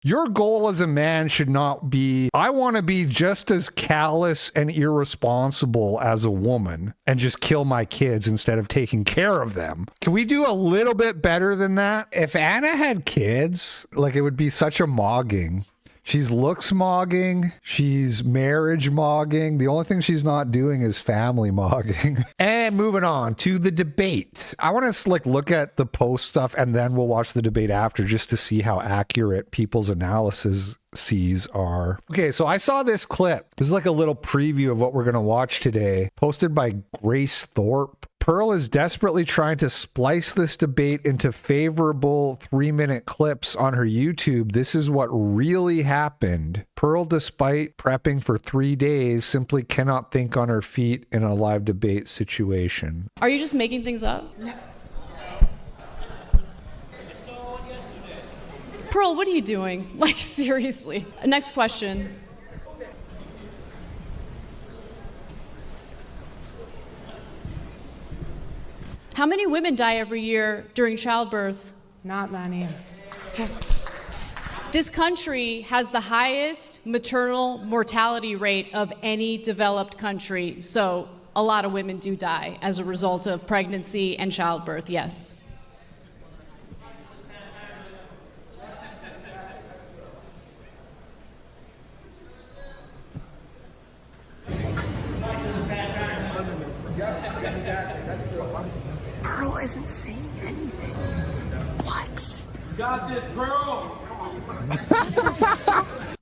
Your goal as a man should not be, I want to be just as callous and irresponsible as a woman and just kill my kids instead of taking care of them. Can we do a little bit better than that? If Anna had kids, like it would be such a mogging. She's looks mogging. She's marriage mogging. The only thing she's not doing is family mogging. And moving on to the debate. I want to look at the post stuff and then we'll watch the debate after just to see how accurate people's analyses are. Okay, so I saw this clip. This is like a little preview of what we're going to watch today, posted by Grace Thorpe. Pearl is desperately trying to splice this debate into favorable 3-minute clips on her YouTube. This is what really happened. Pearl, despite prepping for 3 days, simply cannot think on her feet in a live debate situation. Are you just making things up? Pearl, what are you doing? Like, seriously. Next question. How many women die every year during childbirth? Not many. This country has the highest maternal mortality rate of any developed country, so a lot of women do die as a result of pregnancy and childbirth, yes. Pearl isn't saying anything. What? You got this, Pearl.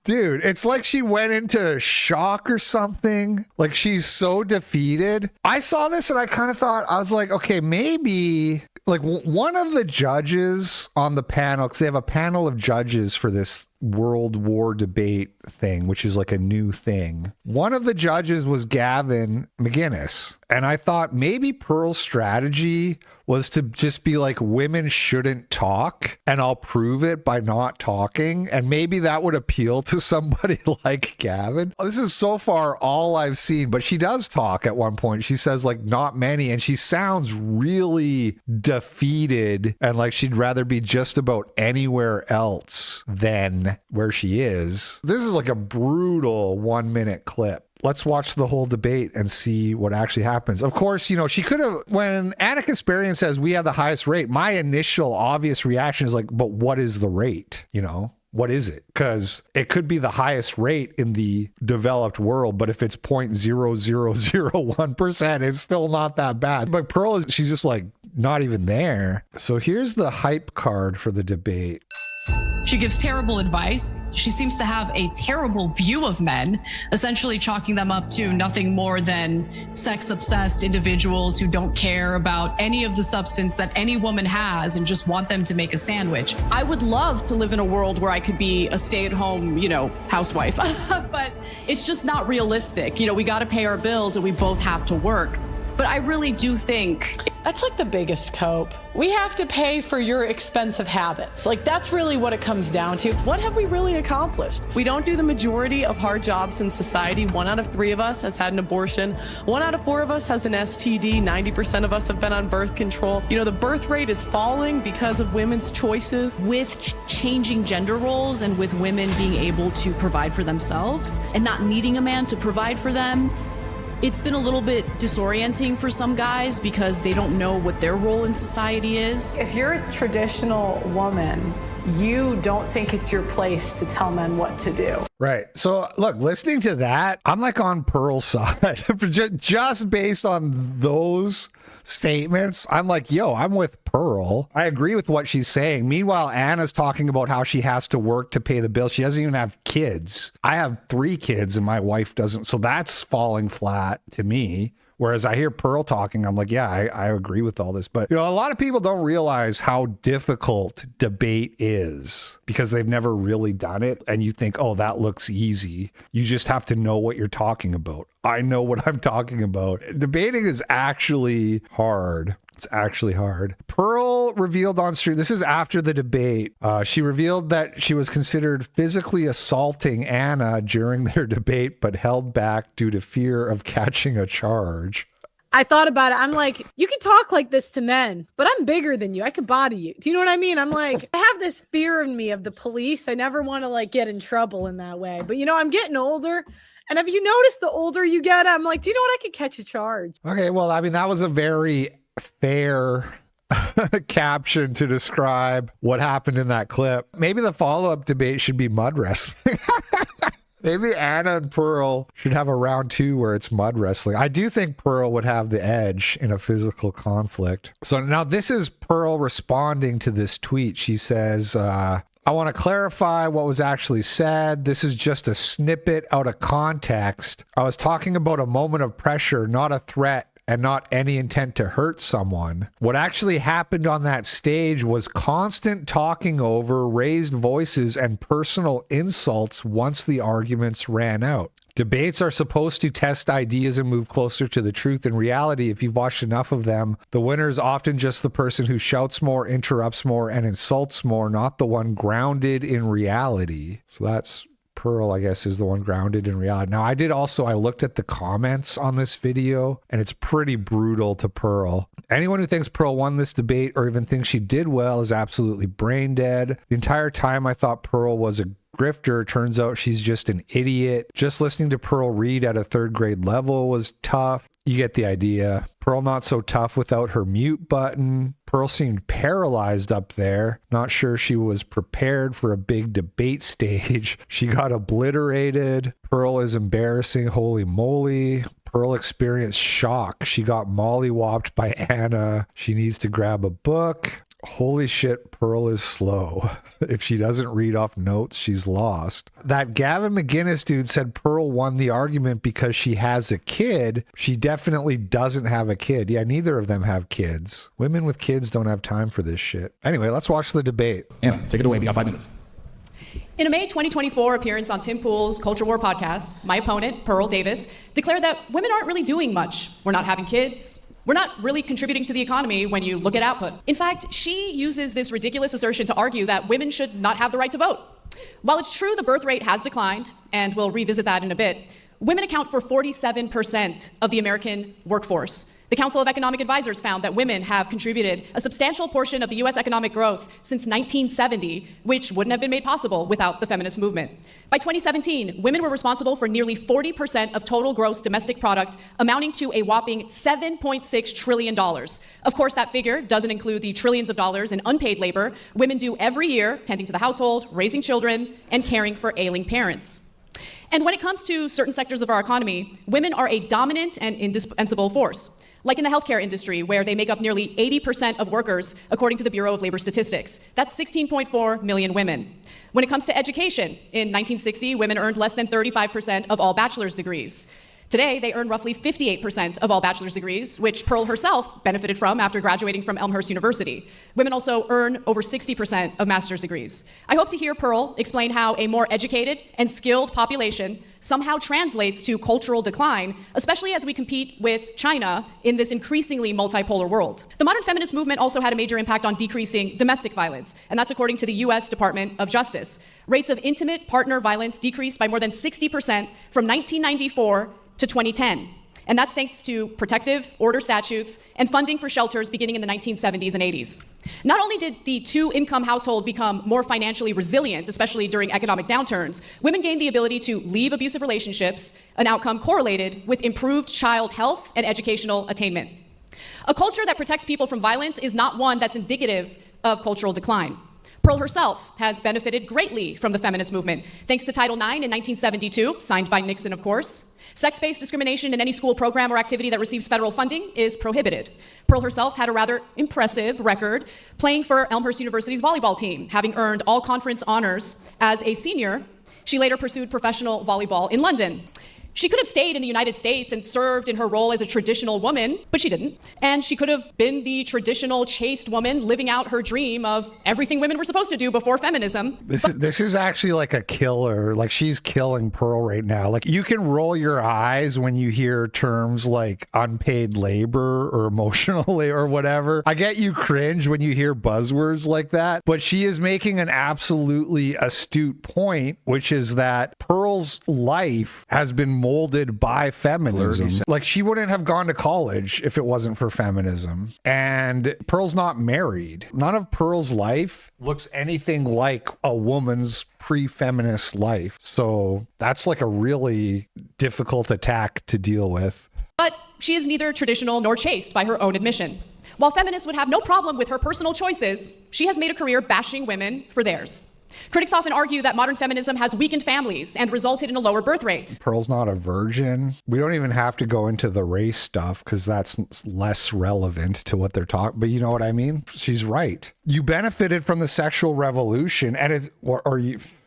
Dude, it's like she went into shock or something. Like she's so defeated. I saw this and I kind of thought, I was like, okay, maybe like one of the judges on the panel, because they have a panel of judges for this World War debate thing, which is like a new thing. One of the judges was Gavin McGinnis. And I thought maybe Pearl's strategy was to just be like, women shouldn't talk and I'll prove it by not talking. And maybe that would appeal to somebody like Gavin. This is so far all I've seen, but she does talk at one point. She says like not many, and she sounds really defeated and like she'd rather be just about anywhere else than where she is. This is like a brutal 1-minute clip. Let's watch the whole debate and see what actually happens. Of course, you know, she could have, when Anna Kasparian says we have the highest rate, my initial obvious reaction is like, but what is the rate? You know, what is it? Because it could be the highest rate in the developed world, but if it's 0.0001%, it's still not that bad. But Pearl, she's just like not even there. So here's the hype card for the debate. She gives terrible advice. She seems to have a terrible view of men, essentially chalking them up to nothing more than sex-obsessed individuals who don't care about any of the substance that any woman has and just want them to make a sandwich. I would love to live in a world where I could be a stay-at-home, housewife, but it's just not realistic. We got to pay our bills and we both have to work. But I really do think that's like the biggest cope. We have to pay for your expensive habits. Like that's really what it comes down to. What have we really accomplished? We don't do the majority of hard jobs in society. 1 out of 3 of us has had an abortion. 1 out of 4 of us has an STD. 90% of us have been on birth control. The birth rate is falling because of women's choices. With changing gender roles and with women being able to provide for themselves and not needing a man to provide for them, it's been a little bit disorienting for some guys because they don't know what their role in society is. If you're a traditional woman, you don't think it's your place to tell men what to do. Right. So look, listening to that, I'm like on Pearl's side. Just based on those statements, I'm like, yo, I'm with Pearl. I agree with what she's saying. Meanwhile, Anna's talking about how she has to work to pay the bill. She doesn't even have kids. I have 3 kids and my wife doesn't. So that's falling flat to me. Whereas I hear Pearl talking, I'm like, yeah, I agree with all this. But, a lot of people don't realize how difficult debate is because they've never really done it. And you think, oh, that looks easy. You just have to know what you're talking about. I know what I'm talking about. Debating is actually hard. It's actually hard. Pearl revealed on stream, this is after the debate, she revealed that she was considered physically assaulting Anna during their debate, but held back due to fear of catching a charge. I thought about it. I'm like, you can talk like this to men, but I'm bigger than you. I could body you. Do you know what I mean? I'm like, I have this fear in me of the police. I never want to like get in trouble in that way. But I'm getting older. And have you noticed the older you get, I'm like, do you know what? I could catch a charge. Okay, well, I mean, that was a very fair caption to describe what happened in that clip. Maybe the follow-up debate should be mud wrestling. Maybe Anna and Pearl should have a round 2 where it's mud wrestling. I do think Pearl would have the edge in a physical conflict. So now this is Pearl responding to this tweet. She says, I want to clarify what was actually said. This is just a snippet out of context. I was talking about a moment of pressure, not a threat, and not any intent to hurt someone. What actually happened on that stage was constant talking over, raised voices, and personal insults once the arguments ran out. Debates are supposed to test ideas and move closer to the truth. In reality, if you've watched enough of them, the winner is often just the person who shouts more, interrupts more, and insults more, not the one grounded in reality. So that's Pearl, I guess, is the one grounded in reality. Now, I looked at the comments on this video, and it's pretty brutal to Pearl. Anyone who thinks Pearl won this debate or even thinks she did well is absolutely brain dead. The entire time I thought Pearl was a grifter. Turns out she's just an idiot. Just listening to Pearl read at a 3rd grade level was tough. You get the idea. Pearl not so tough without her mute button. Pearl seemed paralyzed up there. Not sure she was prepared for a big debate stage. She got obliterated. Pearl is embarrassing. Holy moly. Pearl experienced shock. She got mollywopped by Anna. She needs to grab a book. Holy shit, Pearl is slow. If she doesn't read off notes, she's lost. That Gavin McGinnis dude said Pearl won the argument because she has a kid. She definitely doesn't have a kid. Yeah, neither of them have kids. Women with kids don't have time for this shit. Anyway, let's watch the debate. Anna, take it away. We got 5 minutes. In a May 2024 appearance on Tim Pool's Culture War podcast, my opponent, Pearl Davis, declared that women aren't really doing much. We're not having kids. We're not really contributing to the economy when you look at output. In fact, she uses this ridiculous assertion to argue that women should not have the right to vote. While it's true the birth rate has declined, and we'll revisit that in a bit, women account for 47% of the American workforce. The Council of Economic Advisors found that women have contributed a substantial portion of the US economic growth since 1970, which wouldn't have been made possible without the feminist movement. By 2017, women were responsible for nearly 40% of total gross domestic product, amounting to a whopping $7.6 trillion. Of course, that figure doesn't include the trillions of dollars in unpaid labor women do every year, tending to the household, raising children, and caring for ailing parents. And when it comes to certain sectors of our economy, women are a dominant and indispensable force. Like in the healthcare industry, where they make up nearly 80% of workers, according to the Bureau of Labor Statistics. That's 16.4 million women. When it comes to education, in 1960, women earned less than 35% of all bachelor's degrees. Today, they earn roughly 58% of all bachelor's degrees, which Pearl herself benefited from after graduating from Elmhurst University. Women also earn over 60% of master's degrees. I hope to hear Pearl explain how a more educated and skilled population somehow translates to cultural decline, especially as we compete with China in this increasingly multipolar world. The modern feminist movement also had a major impact on decreasing domestic violence, and that's according to the US Department of Justice. Rates of intimate partner violence decreased by more than 60% from 1994 to 2010. And that's thanks to protective order statutes and funding for shelters beginning in the 1970s and 80s. Not only did the two-income household become more financially resilient, especially during economic downturns, women gained the ability to leave abusive relationships, an outcome correlated with improved child health and educational attainment. A culture that protects people from violence is not one that's indicative of cultural decline. Pearl herself has benefited greatly from the feminist movement, thanks to Title IX in 1972, signed by Nixon, of course. Sex-based discrimination in any school program or activity that receives federal funding is prohibited. Pearl herself had a rather impressive record playing for Elmhurst University's volleyball team, having earned all conference honors as a senior. She later pursued professional volleyball in London. She could have stayed in the United States and served in her role as a traditional woman, but she didn't. And she could have been the traditional chaste woman living out her dream of everything women were supposed to do before feminism. This is actually like a killer. Like, she's killing Pearl right now. Like, you can roll your eyes when you hear terms like unpaid labor or emotional labor or whatever. I get you cringe when you hear buzzwords like that, but she is making an absolutely astute point, which is that Pearl Pearl's life has been molded by feminism. Like, she wouldn't have gone to college if it wasn't for feminism. And Pearl's not married. None of Pearl's life looks anything like a woman's pre-feminist life. So that's like a really difficult attack to deal with. But she is neither traditional nor chaste by her own admission. While feminists would have no problem with her personal choices, she has made a career bashing women for theirs. Critics often argue that modern feminism has weakened families and resulted in a lower birth rate. Pearl's not a virgin. We don't even have to go into the race stuff because that's less relevant to what they're talking. But you know what I mean? She's right. You benefited from the sexual revolution, and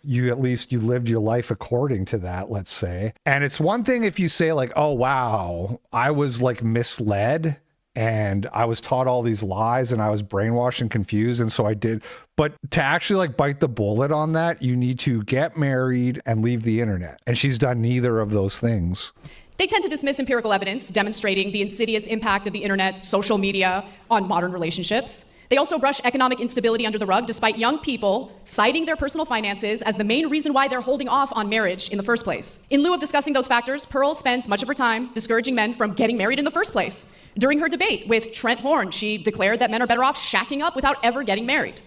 you at least you lived your life according to that, let's say. And it's one thing if you say like, oh, wow, I was like misled and I was taught all these lies and I was brainwashed and confused. And so I did. But to actually like bite the bullet on that, you need to get married and leave the internet. And she's done neither of those things. They tend to dismiss empirical evidence demonstrating the insidious impact of the internet, social media on modern relationships. They also brush economic instability under the rug, despite young people citing their personal finances as the main reason why they're holding off on marriage in the first place. In lieu of discussing those factors, Pearl spends much of her time discouraging men from getting married in the first place. During her debate with Trent Horn, she declared that men are better off shacking up without ever getting married.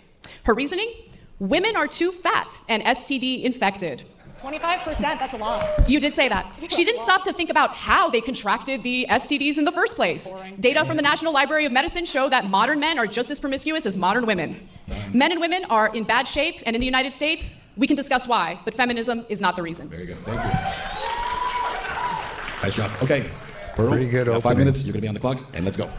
Her reasoning? Women are too fat and STD infected. 25%, that's a lot. You did say that. She didn't stop to think about how they contracted the STDs in the first place. Data from the National Library of Medicine show that modern men are just as promiscuous as modern women. Men and women are in bad shape, and in the United States, we can discuss why, but feminism is not the reason. Very good, thank you. Nice job. Okay, Pearl, Pretty good opening. 5 minutes, you're gonna be on the clock, and let's go.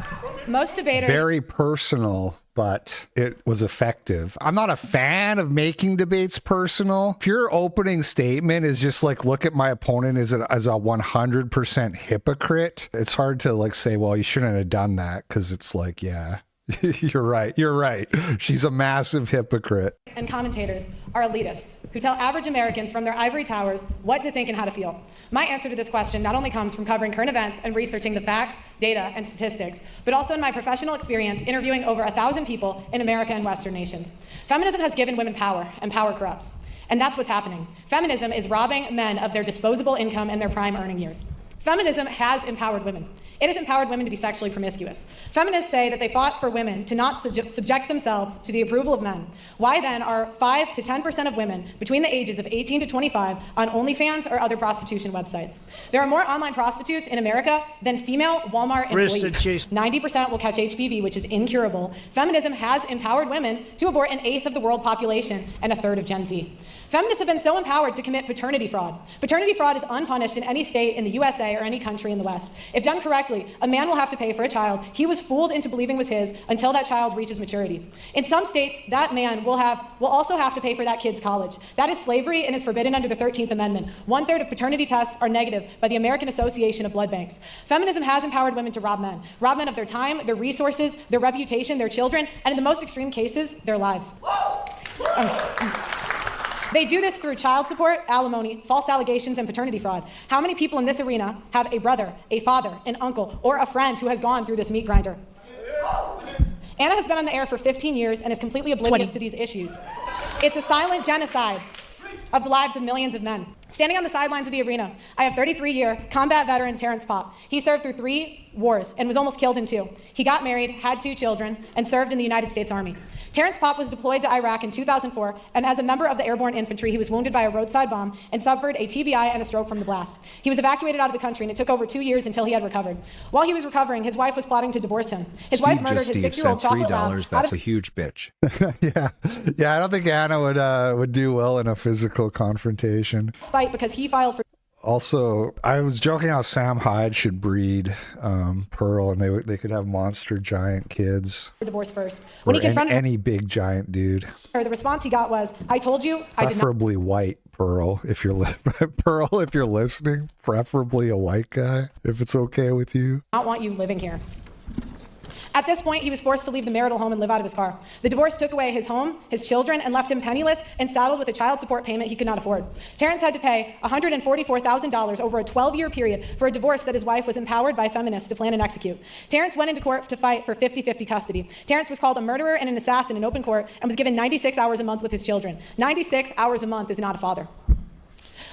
Most debaters... Very personal, but it was effective. I'm not a fan of making debates personal. If your opening statement is just like, look at my opponent as a 100% hypocrite, it's hard to like say, well, you shouldn't have done that, because it's like, yeah, you're right. She's a massive hypocrite. And commentators are elitists who tell average Americans from their ivory towers what to think and how to feel. My answer to this question not only comes from covering current events and researching the facts, data, and statistics, but also in my professional experience interviewing over 1,000 people in America and Western nations. Feminism has given women power, and power corrupts. And that's what's happening. Feminism is robbing men of their disposable income and their prime earning years. Feminism has empowered women. It has empowered women to be sexually promiscuous. Feminists say that they fought for women to not subject themselves to the approval of men. Why then are 5 to 10% of women between the ages of 18 to 25 on OnlyFans or other prostitution websites? There are more online prostitutes in America than female Walmart employees. 90% will catch HPV, which is incurable. Feminism has empowered women to abort 1/8 of the world population and 1/3 of Gen Z. Feminists have been so empowered to commit paternity fraud. Paternity fraud is unpunished in any state in the USA or any country in the West. If done correctly, a man will have to pay for a child he was fooled into believing was his until that child reaches maturity. In some states, that man will also have to pay for that kid's college. That is slavery and is forbidden under the 13th Amendment. 1/3 of paternity tests are negative by the American Association of Blood Banks. Feminism has empowered women to rob men of their time, their resources, their reputation, their children, and in the most extreme cases, their lives. They do this through child support, alimony, false allegations, and paternity fraud. How many people in this arena have a brother, a father, an uncle, or a friend who has gone through this meat grinder? Anna has been on the air for 15 years and is completely oblivious to these issues. It's a silent genocide of the lives of millions of men. Standing on the sidelines of the arena, I have 33-year combat veteran Terrence Popp. He served through 3 wars and was almost killed in 2. He got married, had 2 children, and served in the United States Army. Terrence Popp was deployed to Iraq in 2004, and as a member of the airborne infantry, he was wounded by a roadside bomb and suffered a TBI and a stroke from the blast. He was evacuated out of the country, and it took over 2 years until he had recovered. While he was recovering, his wife was plotting to divorce him. His wife murdered his 6-year-old chocolate lab. That's a huge bitch. Yeah. I don't think Anna would do well in a physical confrontation. Spite because he filed for. Also, I was joking how Sam Hyde should breed Pearl, and they could have monster giant kids. Divorce first. When he confronted any big giant dude. The response he got was, "I told you, I did not." Preferably white, Pearl. If you're Pearl, if you're listening, preferably a white guy, if it's okay with you. "Not want you living here." At this point, he was forced to leave the marital home and live out of his car. The divorce took away his home, his children, and left him penniless and saddled with a child support payment he could not afford. Terrence had to pay $144,000 over a 12-year period for a divorce that his wife was empowered by feminists to plan and execute. Terrence went into court to fight for 50-50 custody. Terrence was called a murderer and an assassin in open court and was given 96 hours a month with his children. 96 hours a month is not a father.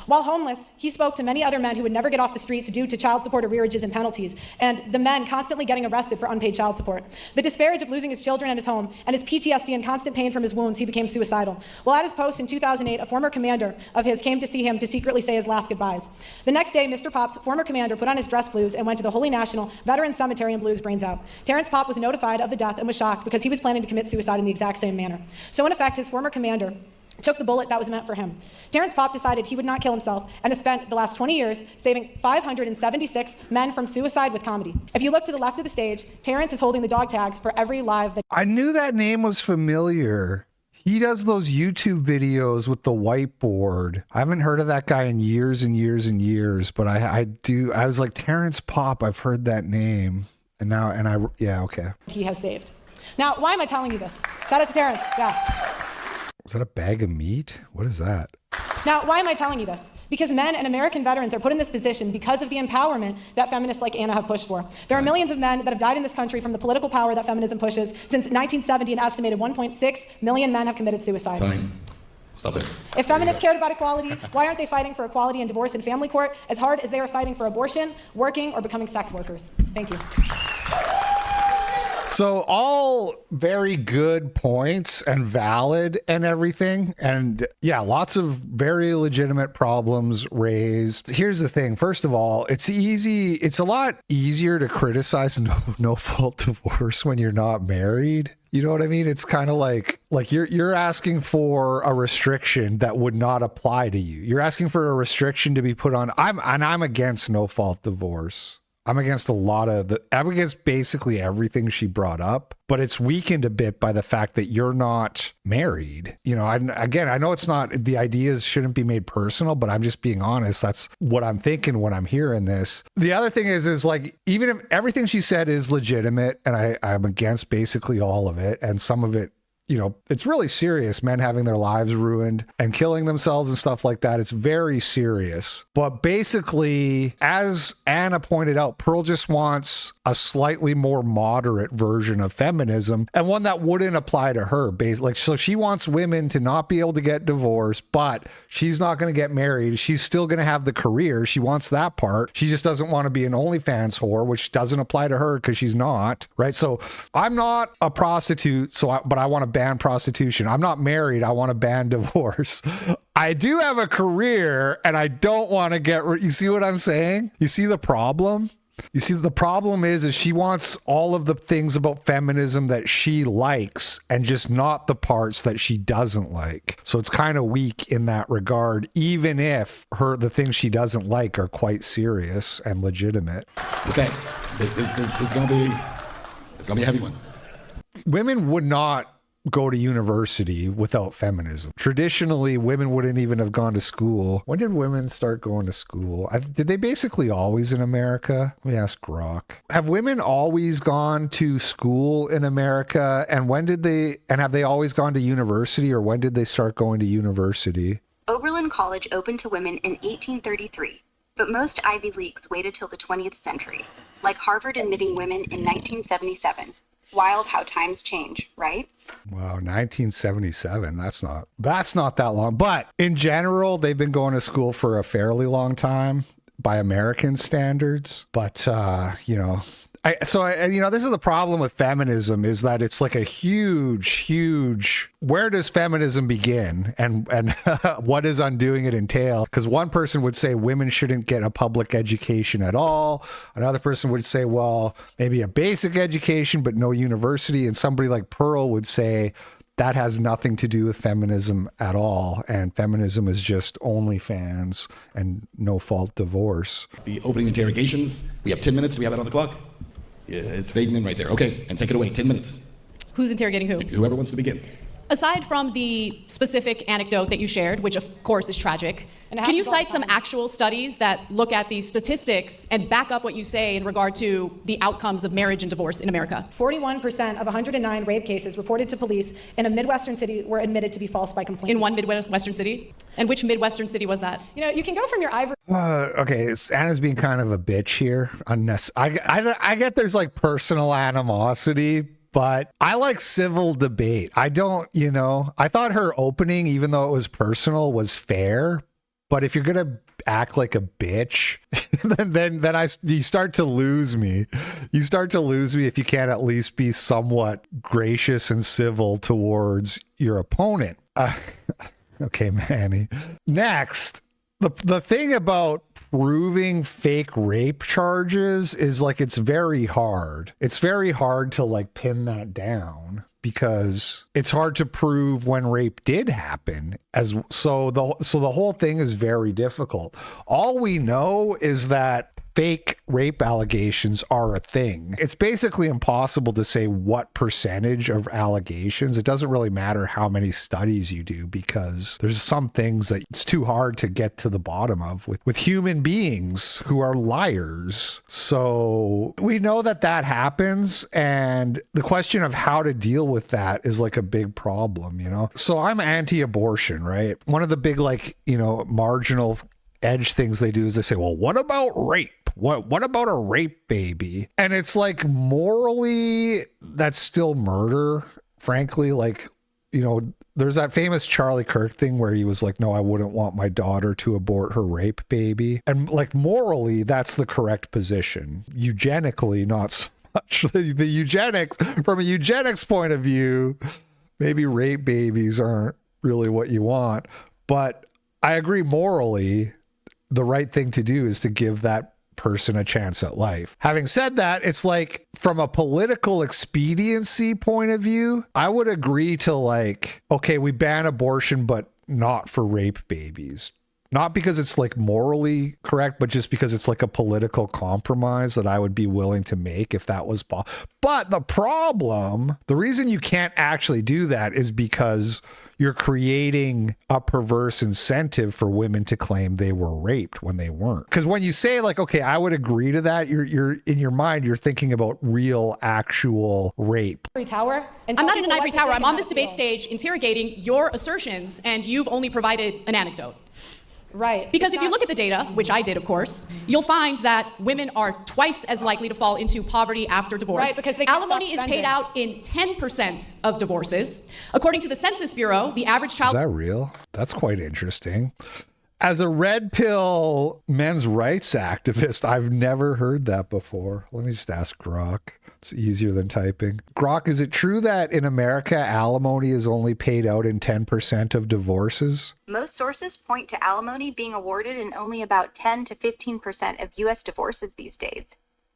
While homeless, he spoke to many other men who would never get off the streets due to child support arrearages and penalties, and the men constantly getting arrested for unpaid child support. The disparage of losing his children and his home, and his PTSD and constant pain from his wounds, he became suicidal. While at his post in 2008, a former commander of his came to see him to secretly say his last goodbyes. The next day, Mr. Pop's former commander put on his dress blues and went to the Holy National Veterans Cemetery and blew his brains out. Terrence Pop was notified of the death and was shocked because he was planning to commit suicide in the exact same manner. So in effect, his former commander took the bullet that was meant for him. Terrence Pop decided he would not kill himself and has spent the last 20 years saving 576 men from suicide with comedy. If you look to the left of the stage, Terrence is holding the dog tags for every live that... I knew that name was familiar. He does those YouTube videos with the whiteboard. I haven't heard of that guy in years and years and years, but I do. I was like, Terrence Pop, I've heard that name. Yeah, okay. He has saved. Now, why am I telling you this? Shout out to Terrence, yeah. Is that a bag of meat? What is that? Now, why am I telling you this? Because men and American veterans are put in this position because of the empowerment that feminists like Anna have pushed for. There are millions of men that have died in this country from the political power that feminism pushes. Since 1970, an estimated 1.6 million men have committed suicide. Time. Stop it. If feminists cared about equality, why aren't they fighting for equality in divorce and family court as hard as they are fighting for abortion, working, or becoming sex workers? Thank you. So all very good points and valid and everything. And yeah, lots of very legitimate problems raised. Here's the thing. First of all, it's a lot easier to criticize no fault divorce when you're not married. You know what I mean? It's kind of like you're asking for a restriction that would not apply to you. You're asking for a restriction to be put on. I'm against no fault divorce. I'm against I'm against basically everything she brought up, but it's weakened a bit by the fact that you're not married. You know, I know it's not, the ideas shouldn't be made personal, but I'm just being honest. That's what I'm thinking when I'm hearing this. The other thing is like, even if everything she said is legitimate, and I'm against basically all of it, and some of it, you know, it's really serious, men having their lives ruined and killing themselves and stuff like that. It's very serious. But basically, as Anna pointed out, Pearl just wants a slightly more moderate version of feminism, and one that wouldn't apply to her. So she wants women to not be able to get divorced, but she's not going to get married. She's still going to have the career. She wants that part. She just doesn't want to be an OnlyFans whore, which doesn't apply to her because she's not, right? So I'm not a prostitute, but I want to ban prostitution. I'm not married. I want to ban divorce. I do have a career and I don't want to you see what I'm saying? You see the problem? You see, the problem is she wants all of the things about feminism that she likes and just not the parts that she doesn't like. So it's kind of weak in that regard, even if the things she doesn't like are quite serious and legitimate. Okay, this is gonna be a heavy one. Women would not go to university without feminism. Traditionally, women wouldn't even have gone to school. When did women start going to school? Did they basically always in America? Let me ask Grok. Have women always gone to school in America? And have they always gone to university, or when did they start going to university? Oberlin College opened to women in 1833, but most Ivy Leagues waited till the 20th century, like Harvard admitting women in 1977. Wild how times change, right? Wow, 1977. That's not that long. But in general, they've been going to school for a fairly long time by American standards. But this is the problem with feminism, is that it's like a huge, where does feminism begin and what does undoing it entail? Because one person would say women shouldn't get a public education at all. Another person would say, well, maybe a basic education, but no university. And somebody like Pearl would say that has nothing to do with feminism at all. And feminism is just OnlyFans and no fault divorce. The opening interrogations, we have 10 minutes. Do we have that on the clock? Yeah, it's fading in right there. Okay, and take it away. 10 minutes. Who's interrogating who? Whoever wants to begin. Aside from the specific anecdote that you shared, which of course is tragic, can you cite some actual studies that look at these statistics and back up what you say in regard to the outcomes of marriage and divorce in America? 41% of 109 rape cases reported to police in a Midwestern city were admitted to be false by complainants. In one Midwestern city? And which Midwestern city was that? You know, you can go from your ivory... Okay, Anna's being kind of a bitch here. I get there's like personal animosity, but I like civil debate. I thought her opening, even though it was personal, was fair. But if you're gonna act like a bitch, then you start to lose me. You start to lose me if you can't at least be somewhat gracious and civil towards your opponent. Okay, Manny. Next, the thing about proving fake rape charges is like it's very hard. It's very hard to like pin that down, because it's hard to prove when rape did happen. So the whole thing is very difficult. All we know is that fake rape allegations are a thing. It's basically impossible to say what percentage of allegations. It doesn't really matter how many studies you do, because there's some things that it's too hard to get to the bottom of with human beings who are liars. So we know that happens, and the question of how to deal with that is like a big problem, you know? So I'm anti-abortion, right? One of the big, like, you know, marginal edge things they do is they say, well, what about rape? What about a rape baby? And it's like, morally, that's still murder, frankly. Like, you know, there's that famous Charlie Kirk thing where he was like, no, I wouldn't want my daughter to abort her rape baby. And like, morally, that's the correct position. Eugenically, not so much. The eugenics, from a eugenics point of view, maybe rape babies aren't really what you want. But I agree, morally, the right thing to do is to give that person a chance at life. Having said that, it's like, from a political expediency point of view, I would agree to like, okay, we ban abortion, but not for rape babies. Not because it's like morally correct, but just because it's like a political compromise that I would be willing to make if that was possible. But the reason you can't actually do that is because you're creating a perverse incentive for women to claim they were raped when they weren't. Because when you say like, okay, I would agree to that, you're in your mind, you're thinking about real, actual rape. Tower. I'm not in an ivory tower. I'm on this debate stage interrogating your assertions, and you've only provided an anecdote. Right. Because if you look at the data, which I did, of course, you'll find that women are twice as likely to fall into poverty after divorce. Right, because they can't alimony stop is paid spending. out in 10% of divorces. According to the Census Bureau, the average child... Is that real? That's quite interesting. As a red pill men's rights activist, I've never heard that before. Let me just ask Grok. It's easier than typing. Grok, is it true that in America, alimony is only paid out in 10% of divorces? Most sources point to alimony being awarded in only about 10 to 15% of U.S. divorces these days.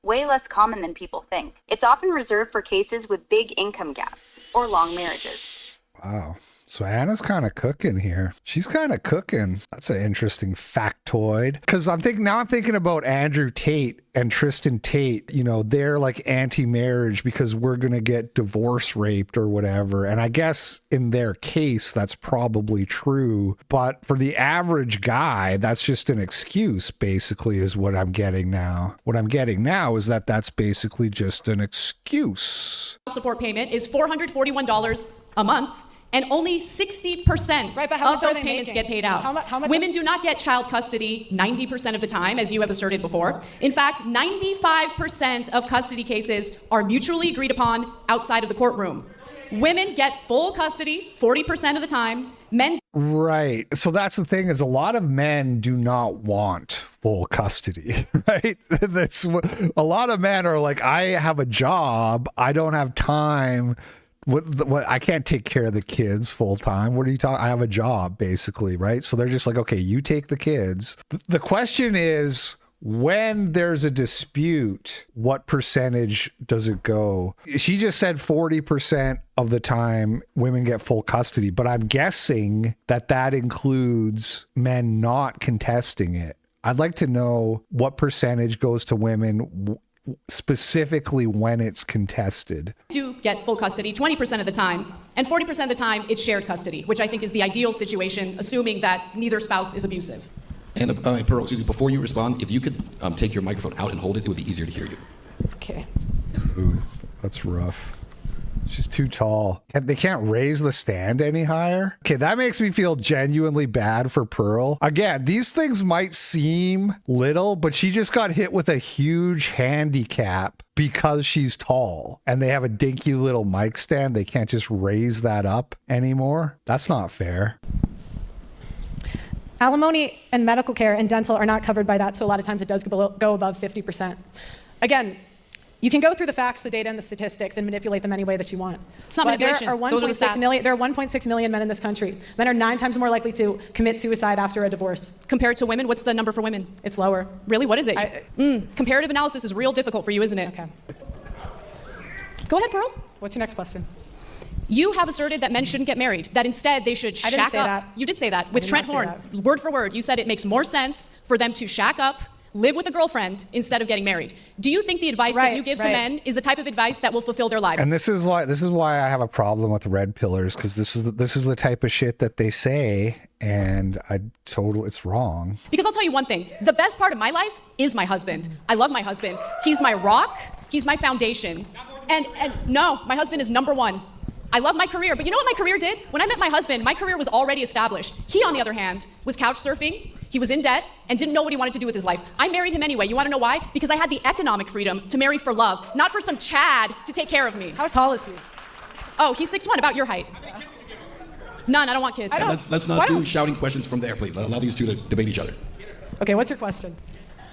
Way less common than people think. It's often reserved for cases with big income gaps or long marriages. Wow. So Anna's kind of cooking here. She's kind of cooking. That's an interesting factoid. Because I'm thinking about Andrew Tate and Tristan Tate. You know, they're like anti-marriage because we're going to get divorce raped or whatever. And I guess in their case, that's probably true. But for the average guy, that's just an excuse, basically, is what I'm getting now. What I'm getting now is that that's basically just an excuse. support payment is $441 a month. And only 60% Right, but how of much are those they payments making? get paid out. How much Women do not get child custody 90% of the time, as you have asserted before. In fact, 95% of custody cases are mutually agreed upon outside of the courtroom. Women get full custody 40% of the time. Men... Right. So that's the thing, is a lot of men do not want full custody, right? That's a lot of men are like, I have a job. I don't have time. What I can't take care of the kids full time. What are you talking? I have a job, basically, right? So they're just like, okay, you take the kids. The question is, when there's a dispute, what percentage does it go? She just said 40% of the time women get full custody, but I'm guessing that includes men not contesting it. I'd like to know what percentage goes to women specifically when it's contested. do get full custody 20% of the time, and 40% of the time it's shared custody, which I think is the ideal situation, assuming that neither spouse is abusive. And Pearl, excuse me, before you respond, if you could take your microphone out and hold it, it would be easier to hear you. Okay. Ooh, that's rough. She's too tall. They can't raise the stand any higher. Okay, that makes me feel genuinely bad for Pearl. Again, these things might seem little, but she just got hit with a huge handicap because she's tall. And they have a dinky little mic stand. They can't just raise that up anymore. That's not fair. Alimony and medical care and dental are not covered by that, so a lot of times it does go above 50%. Again, you can go through the facts, the data, and the statistics and manipulate them any way that you want. It's not but manipulation. There are Those are the stats. there are 1.6 million men in this country. Men are 9 times more likely to commit suicide after a divorce. Compared to women, what's the number for women? It's lower. Really? What is it? Comparative analysis is real difficult for you, isn't it? Okay. Go ahead, Pearl. What's your next question? You have asserted that men shouldn't get married, that instead they should I didn't shack say up. that. You did say that with did Trent not say Horn, word for word. You said it makes more sense for them to shack up, live with a girlfriend instead of getting married. Do you think the advice that you give to men is the type of advice that will fulfill their lives? And this is why I have a problem with red pillars, because this is the type of shit that they say, and it's wrong. Because I'll tell you one thing, the best part of my life is my husband. I love my husband. He's my rock, he's my foundation. And no, my husband is number one. I love my career, but you know what my career did? When I met my husband, my career was already established. He, on the other hand, was couch surfing, he was in debt, and didn't know what he wanted to do with his life. I married him anyway. You want to know why? Because I had the economic freedom to marry for love, not for some Chad to take care of me. How tall is he? Oh, he's 6'1", about your height. None, I don't want kids. Let's not do shouting questions from there, please. Allow these two to debate each other. Okay, what's your question?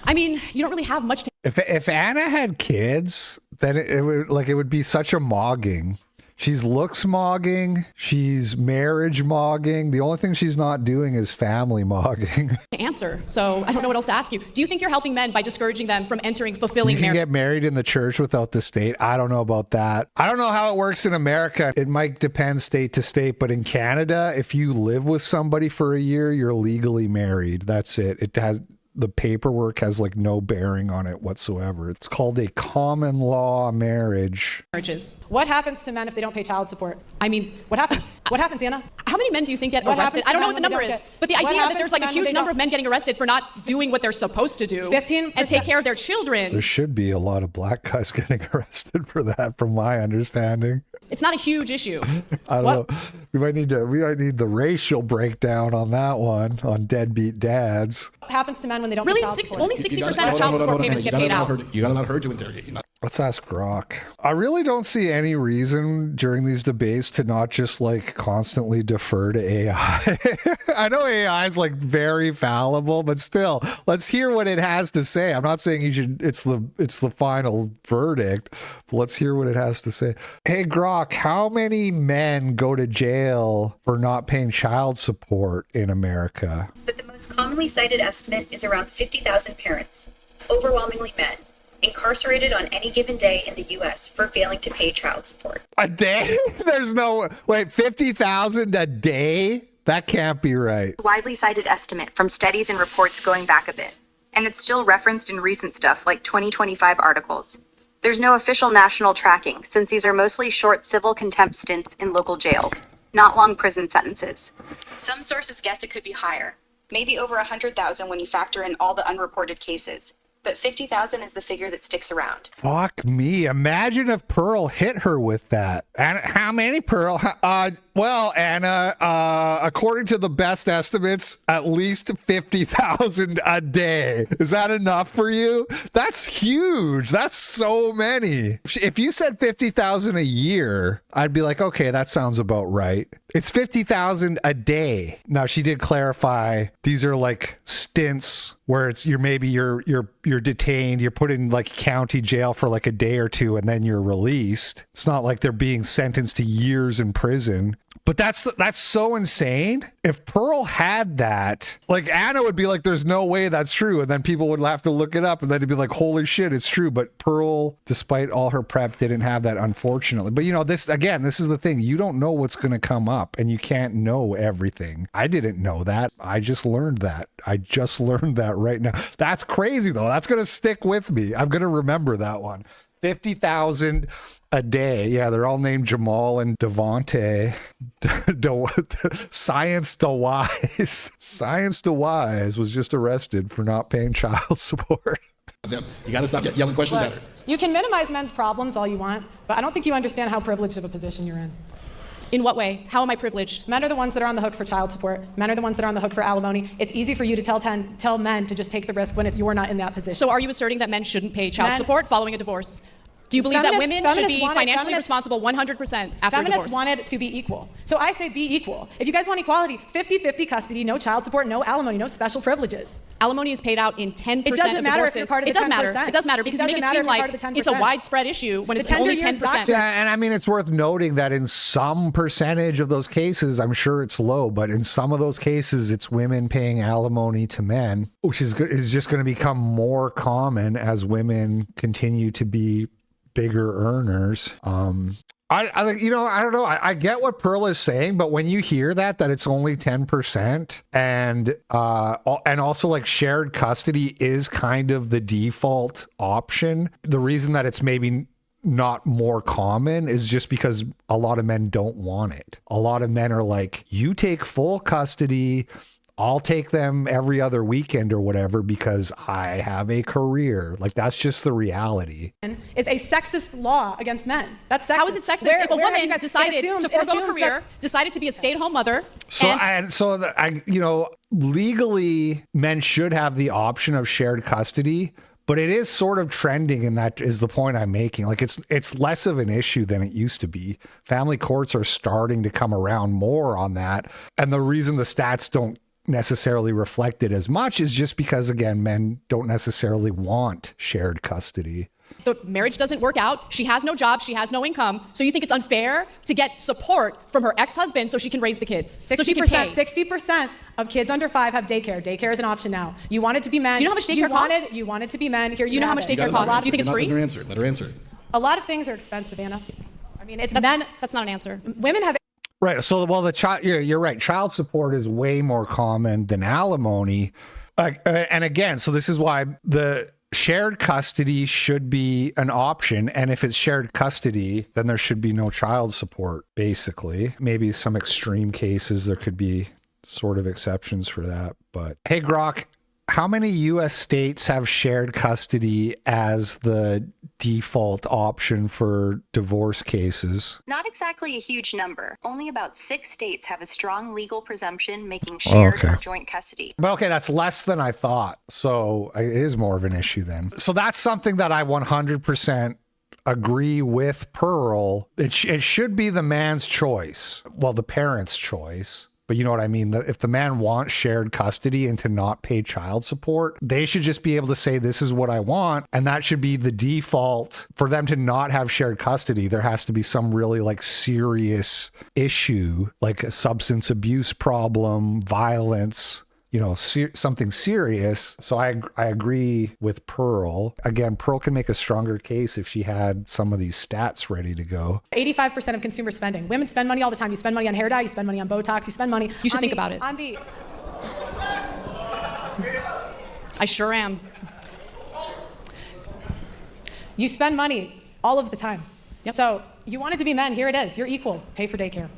I mean, you don't really have much to... If Anna had kids, then it would be such a mogging. She's looks mogging, she's marriage mogging. The only thing she's not doing is family mogging. Answer. So I don't know what else to ask you. Do you think you're helping men by discouraging them from entering fulfilling marriage? You can get married in the church without the state. I don't know about that. I don't know how it works in America. It might depend state to state, but in Canada, if you live with somebody for a year, you're legally married. That's it. The paperwork has like no bearing on it whatsoever. It's called a common law marriage. Marriages. What happens to men if they don't pay child support? I mean, what happens? What happens, Anna? How many men do you think get What arrested? happens to I don't know men what the when they number don't is, get- but the What idea that happens there's to like a men when huge they number don't- of men getting arrested for not doing what they're supposed to do 15%. and take care of their children. There should be a lot of black guys getting arrested for that, from my understanding. It's not a huge issue. I don't know. We might need the racial breakdown on that one, on deadbeat dads. What happens to men when they don't Really, pay child support? only 60% of child support payments get paid out. You gotta allow her to interrogate you. Let's ask Grok. I really don't see any reason during these debates to not just like constantly defer to AI. I know AI is like very fallible, but still, let's hear what it has to say. I'm not saying you should. It's the final verdict, but let's hear what it has to say. Hey Grok, how many men go to jail for not paying child support in America? But the most commonly cited estimate is around 50,000 parents, overwhelmingly men, incarcerated on any given day in the U.S. for failing to pay child support. A day? There's no... Wait, 50,000 a day? That can't be right. Widely cited estimate from studies and reports going back a bit. And it's still referenced in recent stuff like 2025 articles. There's no official national tracking, since these are mostly short civil contempt stints in local jails, not long prison sentences. Some sources guess it could be higher, maybe over 100,000 when you factor in all the unreported cases. But 50,000 is the figure that sticks around. Fuck me. Imagine if Pearl hit her with that. And how many, Pearl? Well, Anna, according to the best estimates, at least 50,000 a day. Is that enough for you? That's huge. That's so many. If you said 50,000 a year, I'd be like, okay, that sounds about right. It's 50,000 a day. Now, she did clarify these are like stints where you're detained, you're put in like county jail for like a day or two, and then you're released. It's not like they're being sentenced to years in prison. But that's so insane. If Pearl had that, like Anna would be like, there's no way that's true. And then people would have to look it up and then it'd be like, holy shit, it's true. But Pearl, despite all her prep, didn't have that, unfortunately. But you know, this is the thing. You don't know what's going to come up and you can't know everything. I didn't know that. I just learned that. Right now. That's crazy though. That's going to stick with me. I'm going to remember that one. 50,000 a day. Yeah, they're all named Jamal and Devontae. Science DeWise was just arrested for not paying child support. You gotta stop yelling questions at her. You can minimize men's problems all you want, but I don't think you understand how privileged of a position you're in. In what way? How am I privileged? Men are the ones that are on the hook for child support. Men are the ones that are on the hook for alimony. It's easy for you to tell men to just take the risk when you're not in that position. So are you asserting that men shouldn't pay child support following a divorce? Do you believe that women should be financially feminists- responsible 100% after Feminists divorce? wanted to be equal. So I say be equal. If you guys want equality, 50-50 custody, no child support, no alimony, no special privileges. Alimony is paid out in 10% It doesn't of matter if divorces. you're part of It the does matter. 10%. It does matter because you make it doesn't seem matter if like you're part of the it's a 10%. widespread issue when The it's only 10 years 10%. doctrine. Yeah, and I mean, it's worth noting that in some percentage of those cases, I'm sure it's low, but in some of those cases, it's women paying alimony to men, which is just going to become more common as women continue to be bigger earners. I don't know. I get what Pearl is saying, but when you hear that it's only 10% and also like shared custody is kind of the default option. The reason that it's maybe not more common is just because a lot of men don't want it. A lot of men are like, you take full custody, I'll take them every other weekend or whatever because I have a career. Like, that's just the reality. Is a sexist law against men. That's sexist. How is it sexist if a woman decided to forego a career, that- decided to be a stay-at-home mother? Legally, men should have the option of shared custody, but it is sort of trending, and that is the point I'm making. Like, it's less of an issue than it used to be. Family courts are starting to come around more on that, and the reason the stats don't necessarily reflect it as much is just because, again, men don't necessarily want shared custody. The marriage doesn't work out. She has no job. She has no income. So you think it's unfair to get support from her ex-husband so she can raise the kids? 60% of kids under 5 have daycare. Daycare is an option now. You want it to be men. Do you know how much daycare costs? You want it to be men. Here, Do you know how much daycare costs? Do you think it's free? Let her answer. A lot of things are expensive, Anna. I mean, it's That's men. not an answer. Women have. Right. So, well, you're right. Child support is way more common than alimony. And again, so this is why the shared custody should be an option. And if it's shared custody, then there should be no child support, basically. Maybe some extreme cases, there could be sort of exceptions for that. But hey, Grok, how many U.S. states have shared custody as the default option for divorce cases? Not exactly a huge number. Only about 6 states have a strong legal presumption making shared or joint custody. But okay, that's less than I thought. So it is more of an issue then. So that's something that I 100% agree with Pearl. It should be the man's choice. Well, the parent's choice. But you know what I mean? If the man wants shared custody and to not pay child support, they should just be able to say, this is what I want. And that should be the default for them to not have shared custody. There has to be some really like serious issue, like a substance abuse problem, violence, something serious. So I agree with Pearl. Again, Pearl can make a stronger case if she had some of these stats ready to go. 85% of consumer spending. Women spend money all the time. You spend money on hair dye, you spend money on Botox, you spend money. You should think about it. I sure am. You spend money all of the time. Yep. So you want it to be men, here it is. You're equal. Pay for daycare.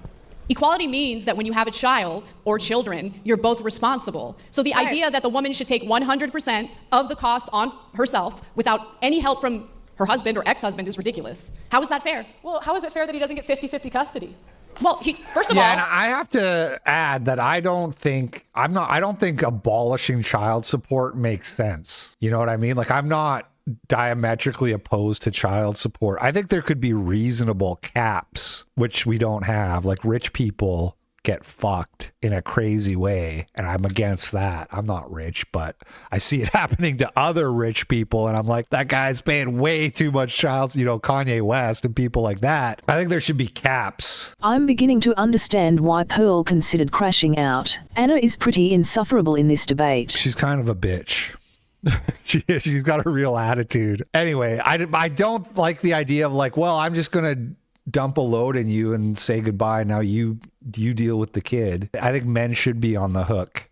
Equality means that when you have a child or children, you're both responsible. So the idea that the woman should take 100% of the costs on herself without any help from her husband or ex-husband is ridiculous. How is that fair? Well, how is it fair that he doesn't get 50-50 custody? Well, first of all, and I have to add that I don't think abolishing child support makes sense. You know what I mean? Like, I'm not diametrically opposed to child support. I think there could be reasonable caps, which we don't have. Like, rich people get fucked in a crazy way, and I'm against that. I'm not rich, but I see it happening to other rich people, and I'm like, that guy's paying way too much Kanye West and people like that. I think there should be caps. I'm beginning to understand why Pearl considered crashing out. Anna is pretty insufferable in this debate. She's kind of a bitch. She's got a real attitude. Anyway, I don't like the idea of like, well, I'm just going to dump a load in you and say goodbye. Now you deal with the kid. I think men should be on the hook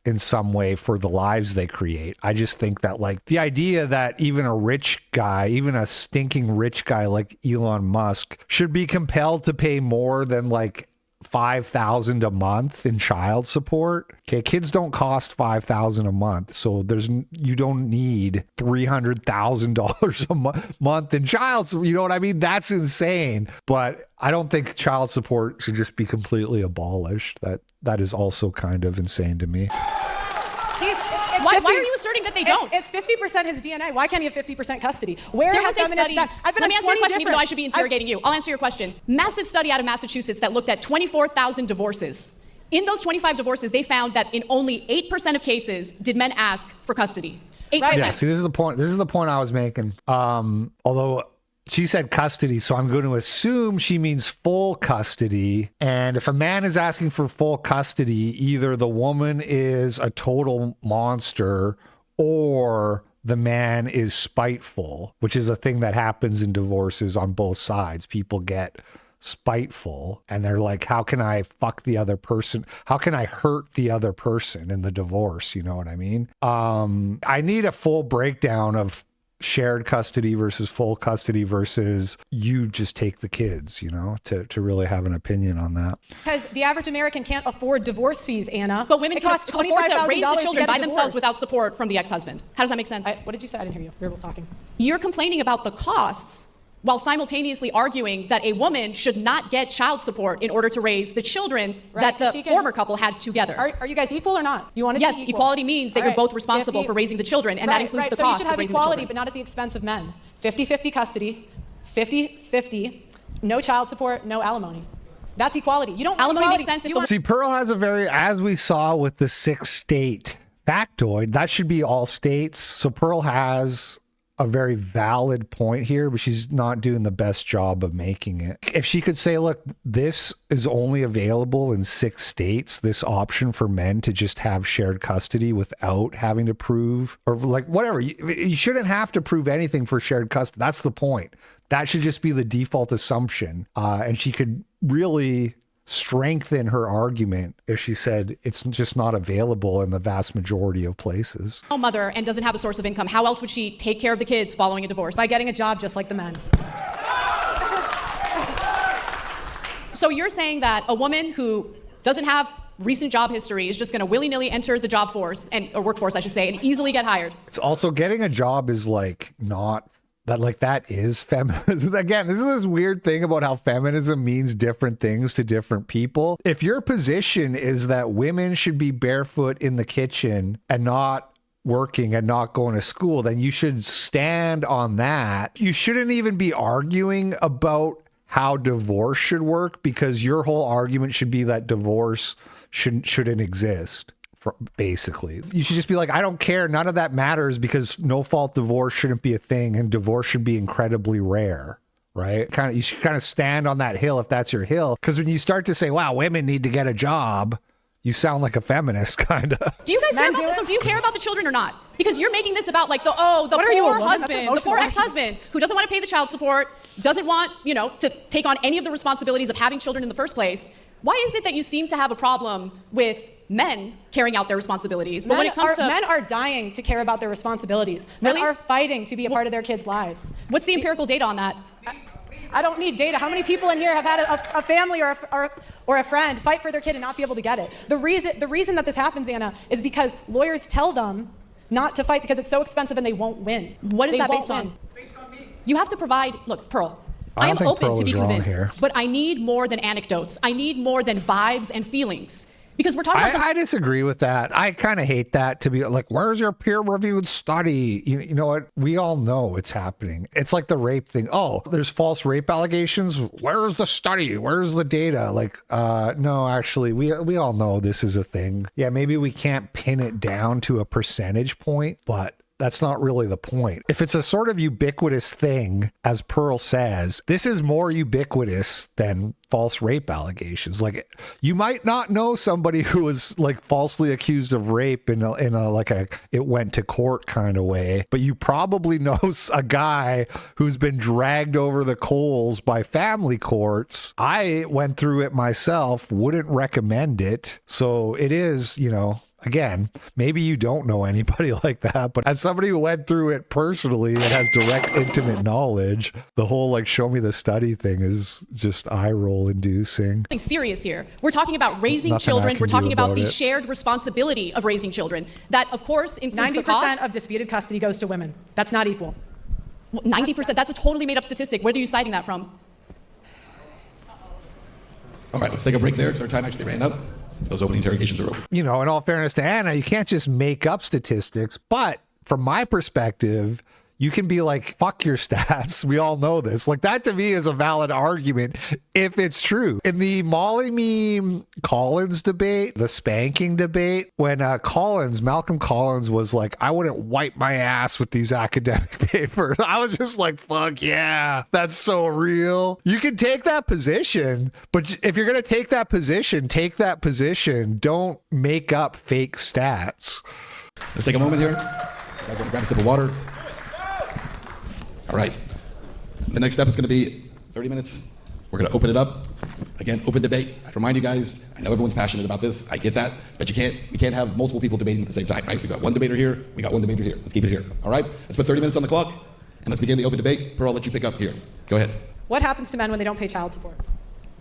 in some way for the lives they create. I just think that like the idea that even a rich guy, even a stinking rich guy like Elon Musk should be compelled to pay more than like $5,000 a month in child support. Okay, kids don't cost $5,000 a month, so you don't need $300,000 a month in child support. You know what I mean? That's insane. But I don't think child support should just be completely abolished. That is also kind of insane to me. Why are you asserting that they don't? It's 50% his DNA. Why can't he have 50% custody? Where There has was a feminists study. been? I've been Let me on answer your 20 question, even though I different- should be interrogating you. I'll answer your question. Massive study out of Massachusetts that looked at 24,000 divorces. In those 25 divorces, they found that in only 8% of cases did men ask for custody. 8%. Yeah, see, this is the point. This is the point I was making. Although she said custody, so I'm going to assume she means full custody. And if a man is asking for full custody, either the woman is a total monster or the man is spiteful, which is a thing that happens in divorces on both sides. People get spiteful and they're like, how can I fuck the other person? How can I hurt the other person in the divorce? You know what I mean? I need a full breakdown of shared custody versus full custody versus you just take the kids, you know, to really have an opinion on that. Because the average American can't afford divorce fees, Anna. But women can afford to raise the children by themselves divorce. without support from the ex-husband. How does that make sense? What did you say? I didn't hear you. We were both talking. You're complaining about the costs while simultaneously arguing that a woman should not get child support in order to raise the children that the former couple had together. Are you guys equal or not? You want to Yes, be equal. equality means that All you're right, both responsible 50 for raising the children, and that includes the so cost you should have of raising the equality, children. but not at the expense of men. 50-50 custody, 50-50, no child support, no alimony. That's equality. You don't want Alimony equality. makes sense if You the want- See, Pearl has a very, as we saw with the 6-state factoid, that should be all states. So Pearl has a very valid point here, but she's not doing the best job of making it. If she could say, look, this is only available in 6 states, this option for men to just have shared custody without having to prove, or like whatever, you shouldn't have to prove anything for shared custody. That's the point. That should just be the default assumption. And she could really strengthen her argument if she said it's just not available in the vast majority of places. Mother and doesn't have a source of income, how else would she take care of the kids following a divorce? By getting a job just like the men. So you're saying that a woman who doesn't have recent job history is just going to willy-nilly enter the job force or workforce, I should say, and easily get hired? It's also getting a job is like not that, like that is feminism. Again, this is this weird thing about how feminism means different things to different people. If your position is that women should be barefoot in the kitchen and not working and not going to school, then you should stand on that. You shouldn't even be arguing about how divorce should work, because your whole argument should be that divorce shouldn't exist. Basically, you should just be like, I don't care, none of that matters, because no fault divorce shouldn't be a thing and divorce should be incredibly rare, right? You should kind of stand on that hill if that's your hill, because when you start to say, wow, women need to get a job, you sound like a feminist, kind of. Do you guys care about this? So do you care about the children or not? Because you're making this about like the poor husband, the poor ex-husband who doesn't want to pay the child support, doesn't want, to take on any of the responsibilities of having children in the first place. Why is it that you seem to have a problem with men carrying out their responsibilities? But when it comes to men are dying to care about their responsibilities. Men are fighting to be a part of their kids' lives. What's the empirical data on that? I don't need data. How many people in here have had a family or a friend fight for their kid and not be able to get it? The reason that this happens, Anna, is because lawyers tell them not to fight because it's so expensive and they won't win. What is that based on? You have to provide, look, Pearl, I am open to be convinced, but I need more than anecdotes. I need more than vibes and feelings. Because we're talking about I disagree with that. I kind of hate that, to be like, where's your peer-reviewed study? You know what? We all know it's happening. It's like the rape thing. Oh, there's false rape allegations. Where's the study? Where's the data? Like, no, actually, we all know this is a thing. Yeah, maybe we can't pin it down to a percentage point, but that's not really the point. If it's a sort of ubiquitous thing, as Pearl says, this is more ubiquitous than false rape allegations. Like, you might not know somebody who was like falsely accused of rape in a like a it went to court kind of way, but you probably know a guy who's been dragged over the coals by family courts. I went through it myself, wouldn't recommend it. So it is, again, maybe you don't know anybody like that, but as somebody who went through it personally and has direct intimate knowledge, the whole like show me the study thing is just eye roll inducing. Something serious here. We're talking about raising children. We're talking about the shared responsibility of raising children. That, of course, includes 90% the cost. of disputed custody goes to women. That's not equal. 90%? That's a totally made up statistic. Where are you citing that from? All right, let's take a break there because our time actually ran up. Those open interrogations are over. You know, in all fairness to Anna, you can't just make up statistics, but from my perspective, you can be like, fuck your stats. We all know this. Like, that to me is a valid argument if it's true. In the Molly Meme Collins debate, the spanking debate, when Malcolm Collins was like, I wouldn't wipe my ass with these academic papers. I was just like, fuck yeah, that's so real. You can take that position, but if you're going to take that position, Don't make up fake stats. Let's take a moment here. I'm going to grab a sip of water. All right. The next step is going to be 30 minutes. We're going to open it up. Again, open debate. I'd remind you guys, I know everyone's passionate about this. I get that. But we can't have multiple people debating at the same time, right? We got one debater here. We got one debater here. Let's keep it here. All right? Let's put 30 minutes on the clock, and let's begin the open debate. Pearl, I'll let you pick up here. Go ahead. What happens to men when they don't pay child support?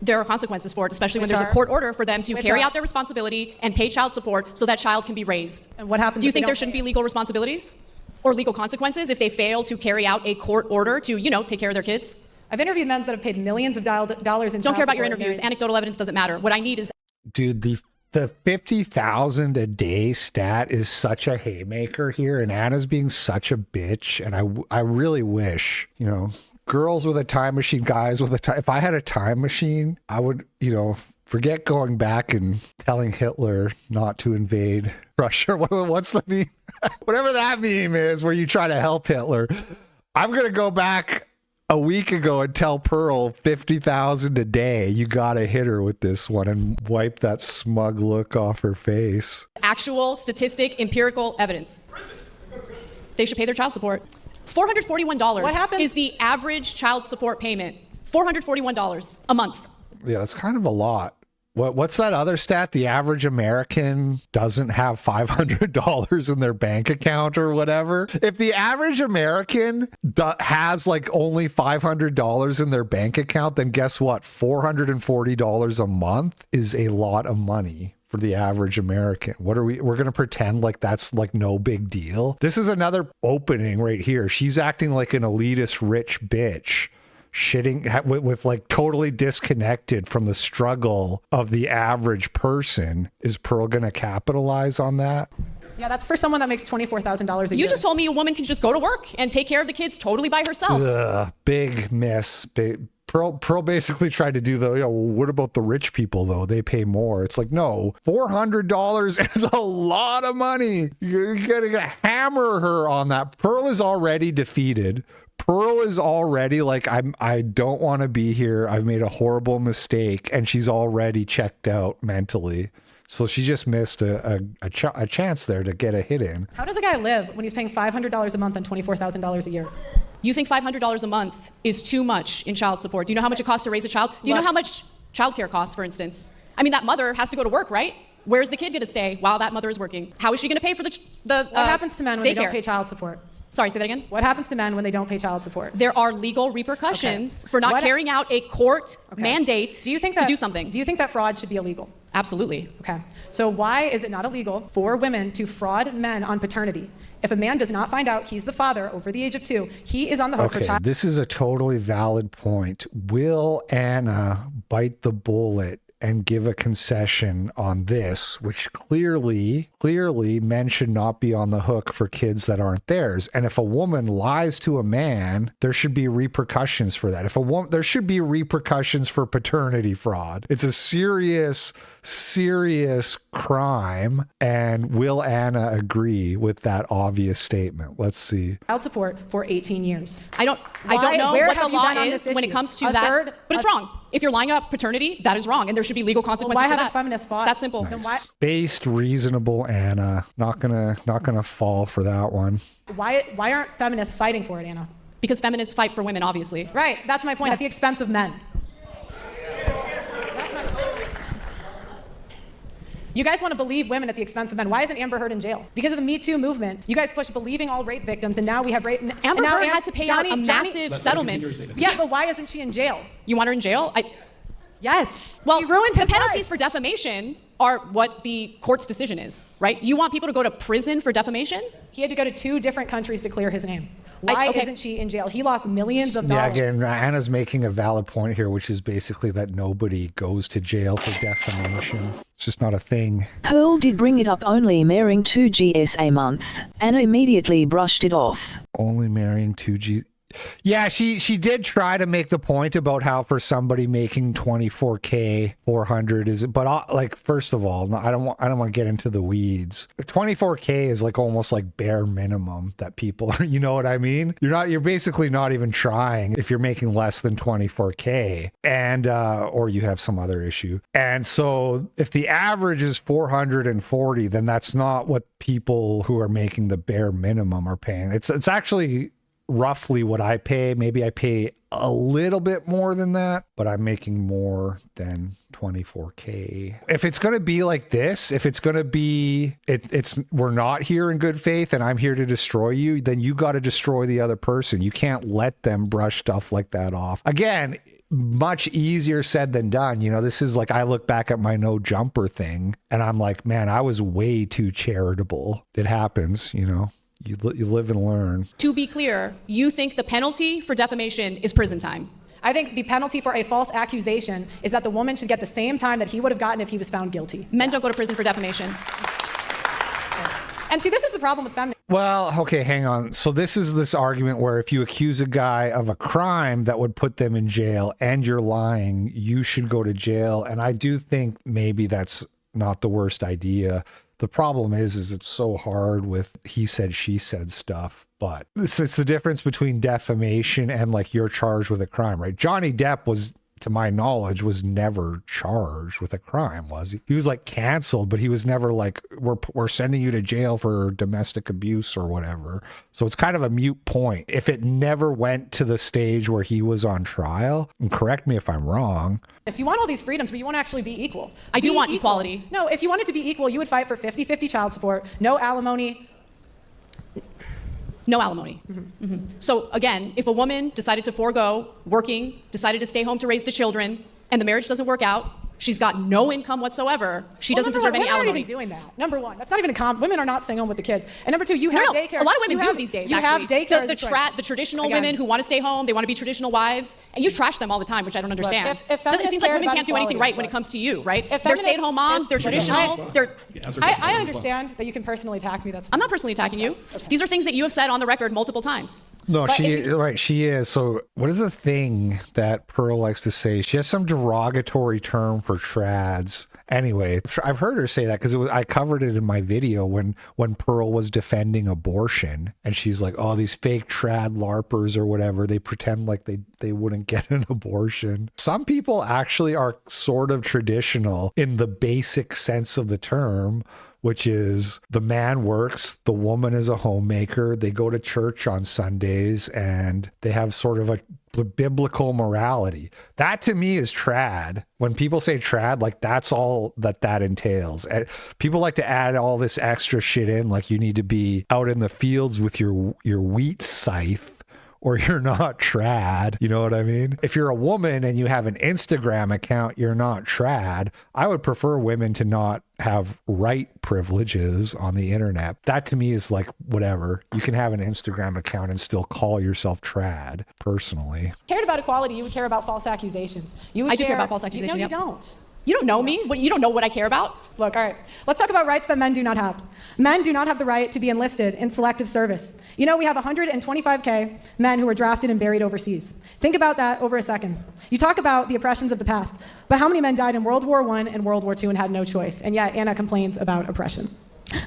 There are consequences for it, especially when Which there's are? a court order for them to Which carry are? out their responsibility and pay child support so that child can be raised. And what happens Do you if they think there don't shouldn't pay be legal responsibilities or legal consequences if they fail to carry out a court order to, take care of their kids? I've interviewed men that have paid millions of dollars in Don't child care about your support interviews. and Anecdotal evidence doesn't matter. What I need is Dude, the 50,000 a day stat is such a haymaker here, and Anna's being such a bitch. And I really wish, girls with a time machine, guys with a time. If I had a time machine, I would, forget going back and telling Hitler not to invade Russia. What's the meme? Whatever that meme is, where you try to help Hitler. I'm gonna go back a week ago and tell Pearl 50,000 a day. You gotta hit her with this one and wipe that smug look off her face. actual statistic, empirical evidence. They should pay their child support. $441 What happens? is the average child support payment. $441 a month. Yeah, that's kind of a lot. What's that other stat? The average American doesn't have $500 in their bank account or whatever. If the average American has like only $500 in their bank account, then guess what? $440 a month is a lot of money for the average American. We're going to pretend like that's like no big deal. This is another opening right here. She's acting like an elitist rich bitch. Shitting with like totally disconnected from the struggle of the average person. Is Pearl gonna capitalize on that? Yeah, that's for someone that makes $24,000 a year. You just told me a woman can just go to work and take care of the kids totally by herself. Ugh, big miss. Pearl basically tried to do what about the rich people though? They pay more. It's like, no, $400 is a lot of money. You're gonna hammer her on that. Pearl is already defeated. Pearl is already like, I don't want to be here. I've made a horrible mistake. And she's already checked out mentally. So she just missed a chance there to get a hit in. How does a guy live when he's paying $500 a month and $24,000 a year? You think $500 a month is too much in child support? Do you know how much it costs to raise a child? Do you know how much childcare costs, for instance? I mean, that mother has to go to work, right? Where's the kid going to stay while that mother is working? How is she going to pay for the What happens to men when they don't pay child support? Sorry, say that again? What happens to men when they don't pay child support? There are legal repercussions for not carrying out a court mandate to do something. Do you think that fraud should be illegal? Absolutely. Okay. So why is it not illegal for women to fraud men on paternity? If a man does not find out he's the father over the age of 2, he is on the hook for child. This is a totally valid point. Will Anna bite the bullet and give a concession on this, which clearly men should not be on the hook for kids that aren't theirs. And if a woman lies to a man, there should be repercussions for that. There should be repercussions for paternity fraud. It's a serious crime. And will Anna agree with that obvious statement? Let's see. Child support for 18 years. I don't know what the law is when it comes to that, but it's wrong. If you're lying about paternity, that is wrong, and there should be legal consequences why for that. haven't feminists fought? It's that simple. Nice. Based, reasonable Anna. Not gonna fall for that one. Why aren't feminists fighting for it, Anna? Because feminists fight for women, obviously. Right. That's my point. At the expense of men. You guys want to believe women at the expense of men. Why isn't Amber Heard in jail? Because of the Me Too movement. You guys push believing all rape victims, and now we have rape. Amber Heard had to pay out a massive settlement. Yeah, but why isn't she in jail? You want her in jail? Yes. Well, she ruined his the penalties life. for defamation are what the court's decision is, right? You want people to go to prison for defamation? He had to go to 2 different countries to clear his name. Why isn't she in jail? He lost millions of dollars. Yeah, again, Anna's making a valid point here, which is basically that nobody goes to jail for defamation. It's just not a thing. Pearl did bring it up, only marrying 2 Gs a month. Anna immediately brushed it off. Only marrying 2 G. Yeah, she did try to make the point about how for somebody making 24K 400 is, but like, first of all, I don't want to get into the weeds. 24K is like almost like bare minimum that people are, you know what I mean? You're basically not even trying if you're making less than 24K and or you have some other issue. And so if the average is 440, then that's not what people who are making the bare minimum are paying. It's actually roughly what I pay. Maybe I pay a little bit more than that, but I'm making more than 24K. If it's going to be like this, if it's going to be, we're not here in good faith and I'm here to destroy you, then you got to destroy the other person. You can't let them brush stuff like that off. Again, much easier said than done. You know, this is like, I look back at my no jumper thing and I'm like, man, I was way too charitable. It happens, you know. You live and learn. To be clear, you think the penalty for defamation is prison time? I think the penalty for a false accusation is that the woman should get the same time that he would have gotten if he was found guilty. Men don't go to prison for defamation. And see, this is the problem with feminism. Well, okay, hang on. So this is this argument where if you accuse a guy of a crime that would put them in jail and you're lying, you should go to jail. And I do think maybe that's not the worst idea. The problem is it's so hard with he said, she said stuff, but it's the difference between defamation and like you're charged with a crime, right? Johnny Depp was, to my knowledge, was never charged with a crime, was he? He was like canceled, but he was never like, we're sending you to jail for domestic abuse or whatever. So it's kind of a moot point. If it never went to the stage where he was on trial, and correct me if I'm wrong. Yes, you want all these freedoms, but you won't actually be equal. I do want equality. No, if you wanted to be equal, you would fight for 50-50 child support, no alimony. No alimony. So again, if a woman decided to forego working, decided to stay home to raise the children, and the marriage doesn't work out, she's got no income whatsoever, she doesn't deserve any alimony. alimony. Women aren't even doing that. Number one, that's not even women are not staying home with the kids. And number two, you have daycare. A lot of women do these days, you actually. You have daycare. The traditional women who want to stay home, they want to be traditional wives, and you trash them all the time, which I don't understand. Look, if it seems like women can't do anything right when it comes to you, right? They're stay-at-home moms, they're traditional. I understand that you can personally attack me. That's fine. I'm not personally attacking you. Okay. These are things that you have said on the record multiple times. No, she is. So what is the thing that Pearl likes to say? She has some derogatory term for trads. Anyway, I've heard her say that because I covered it in my video when Pearl was defending abortion, and she's like, oh, these fake trad LARPers or whatever, they pretend like they wouldn't get an abortion. Some people actually are sort of traditional in the basic sense of the term, which is the man works, the woman is a homemaker, they go to church on Sundays, and they have sort of a biblical morality. That to me is trad. When people say trad, like that's all that entails. And people like to add all this extra shit in, like you need to be out in the fields with your wheat scythe, or you're not trad. You know what I mean? If you're a woman and you have an Instagram account, you're not trad. I would prefer women to not have right privileges on the internet. That to me is like, whatever. You can have an Instagram account and still call yourself trad, personally. Cared about equality, you would care about false accusations. I do care about false accusations. You don't. You don't know me? You don't know what I care about? Look, all right. Let's talk about rights that men do not have. Men do not have the right to be enlisted in selective service. You know, we have 125K men who were drafted and buried overseas. Think about that over a second. You talk about the oppressions of the past, but how many men died in World War I and World War II and had no choice? And yet Anna complains about oppression.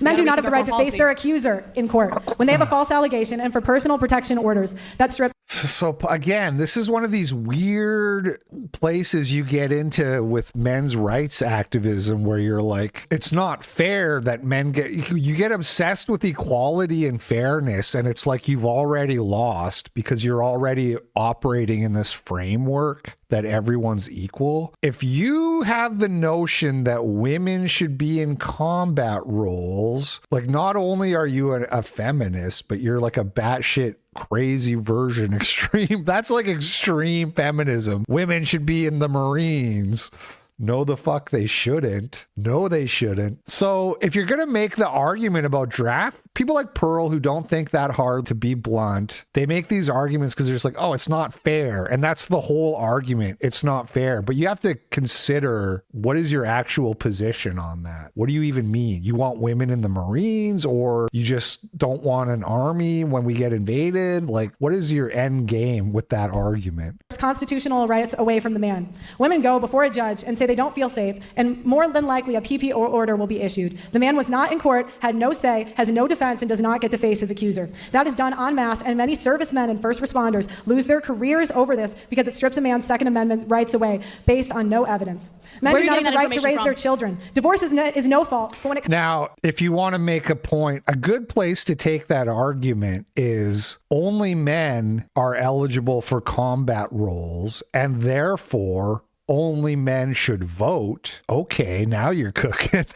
Men do not have the right to face their accuser in court when they have a false allegation and for personal protection orders that strip. So again, this is one of these weird places you get into with men's rights activism where you're like, it's not fair that men you get obsessed with equality and fairness, and it's like you've already lost because you're already operating in this framework that everyone's equal. If you have the notion that women should be in combat roles, like not only are you a feminist, but you're like a batshit crazy version, extreme. That's like extreme feminism. Women should be in the Marines. No, the fuck they shouldn't. No, they shouldn't. So if you're going to make the argument about draft, people like Pearl who don't think that hard, to be blunt, they make these arguments because they're just like, oh, it's not fair. And that's the whole argument. It's not fair. But you have to consider, what is your actual position on that? What do you even mean? You want women in the Marines, or you just don't want an army when we get invaded? Like, what is your end game with that argument? Constitutional rights away from the man. Women go before a judge and say they don't feel safe, and more than likely a PP order will be issued. The man was not in court, had no say, has no defense, and does not get to face his accuser. That is done en masse, and many servicemen and first responders lose their careers over this because it strips a man's Second Amendment rights away based on no evidence. Men do not have the right to raise their children. Divorce is no fault. But when it Now, if you want to make a point, a good place to take that argument is only men are eligible for combat roles, and therefore only men should vote. Okay, now you're cooking.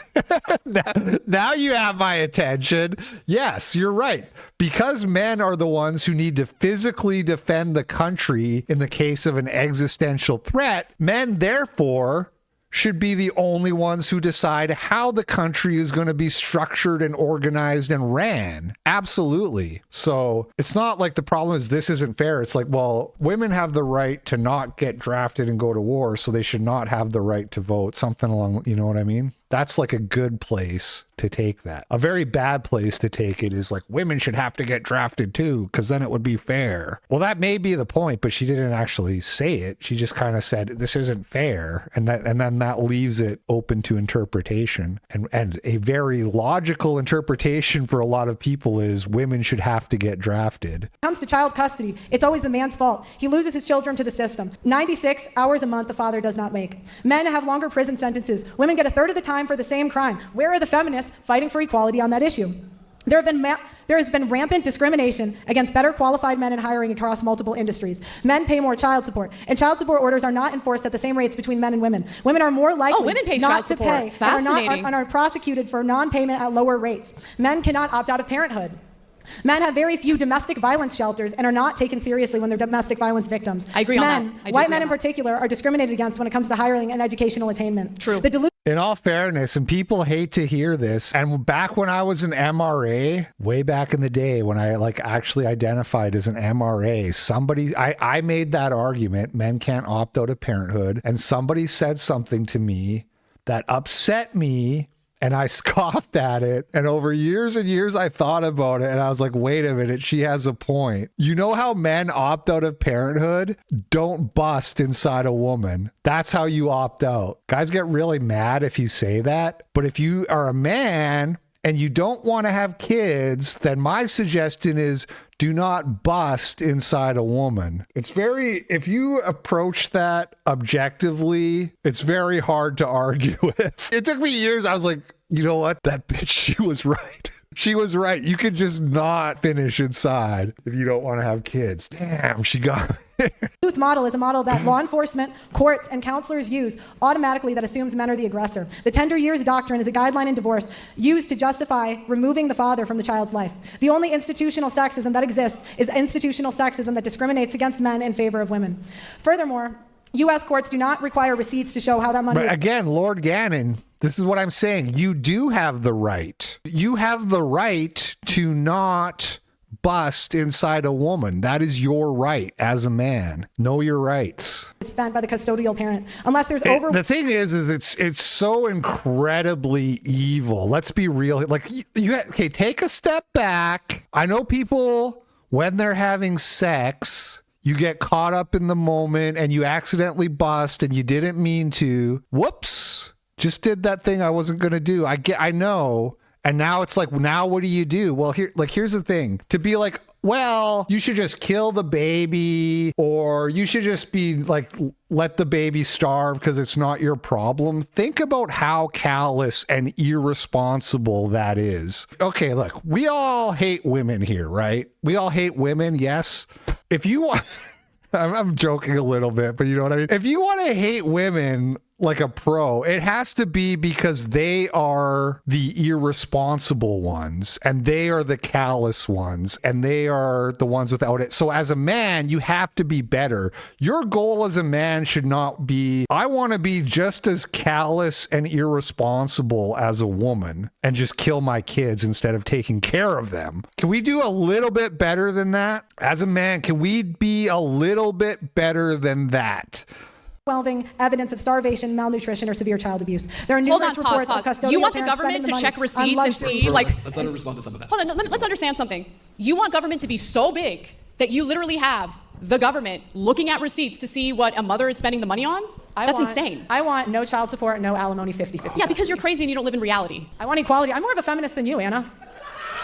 now you have my attention. Yes, you're right. Because men are the ones who need to physically defend the country in the case of an existential threat, men therefore should be the only ones who decide how the country is going to be structured and organized and ran. Absolutely. So it's not like the problem is this isn't fair. It's like, well, women have the right to not get drafted and go to war, so they should not have the right to vote. Something along, you know what I mean? That's like a good place to take that. A very bad place to take it is like, women should have to get drafted too, because then it would be fair. Well, that may be the point, but she didn't actually say it. She just kind of said, this isn't fair. And then that leaves it open to interpretation. And a very logical interpretation for a lot of people is women should have to get drafted. comes to child custody, it's always the man's fault. He loses his children to the system. 96 hours a month the father does not make. Men have longer prison sentences. Women get a third of the time for the same crime. Where are the feminists fighting for equality on that issue? There has been rampant discrimination against better qualified men in hiring across multiple industries. Men pay more child support, and child support orders are not enforced at the same rates between men and women. Women are more likely women pay not child to support. pay Fascinating. and are prosecuted for non-payment at lower rates. Men cannot opt out of parenthood. Men have very few domestic violence shelters and are not taken seriously when they're domestic violence victims. I agree on that. I do White agree men on in that. particular are discriminated against when it comes to hiring and educational attainment. True. In all fairness, and people hate to hear this, and back when I was an MRA, way back in the day when I actually identified as an MRA, I made that argument, men can't opt out of parenthood, and somebody said something to me that upset me, and I scoffed at it. And over years and years, I thought about it. And I was like, wait a minute, she has a point. You know how men opt out of parenthood? Don't bust inside a woman. That's how you opt out. Guys get really mad if you say that. But if you are a man and you don't want to have kids, then my suggestion is do not bust inside a woman. If you approach that objectively, it's very hard to argue with. It took me years. I was like, you know what? That bitch, she was right. She was right. You could just not finish inside if you don't want to have kids. Damn, she got me. Youth model is a model that law enforcement, courts, and counselors use automatically that assumes men are the aggressor. The tender years doctrine is a guideline in divorce used to justify removing the father from the child's life. The only institutional sexism that exists is institutional sexism that discriminates against men in favor of women. Furthermore, U.S. courts do not require receipts to show how that money But again, Lord Gannon, this is what I'm saying. You do have the right. You have the right to not bust inside a woman. That is your right as a man. Know your rights. is spent by the custodial parent. Unless there's The thing is it's so incredibly evil. Let's be real. Like okay, take a step back. I know people, when they're having sex, you get caught up in the moment and you accidentally bust and you didn't mean to. Whoops. Just did that thing I wasn't going to do. I know. And now it's like, now what do you do? Well, here's the thing. To be like, well, you should just kill the baby, or you should just be like, let the baby starve because it's not your problem. Think about how callous and irresponsible that is. Okay, look, we all hate women here, right? We all hate women, yes. If you want... I'm joking a little bit, but you know what I mean? If you want to hate women, like a pro. It has to be because they are the irresponsible ones and they are the callous ones and they are the ones without it. So as a man, you have to be better. Your goal as a man should not be, I want to be just as callous and irresponsible as a woman and just kill my kids instead of taking care of them. Can we do a little bit better than that? As a man, can we be a little bit better than that? Overwhelming evidence of starvation, malnutrition, or severe child abuse. There are numerous reports of custodial You want the parents government to spending the check money receipts on and see, luxury. like, Let's let her respond to some of that. hold on, let's understand something. You want government to be so big that you literally have the government looking at receipts to see what a mother is spending the money on? That's insane. I want no child support, no alimony, 50-50. Yeah, because you're crazy and you don't live in reality. I want equality. I'm more of a feminist than you, Anna.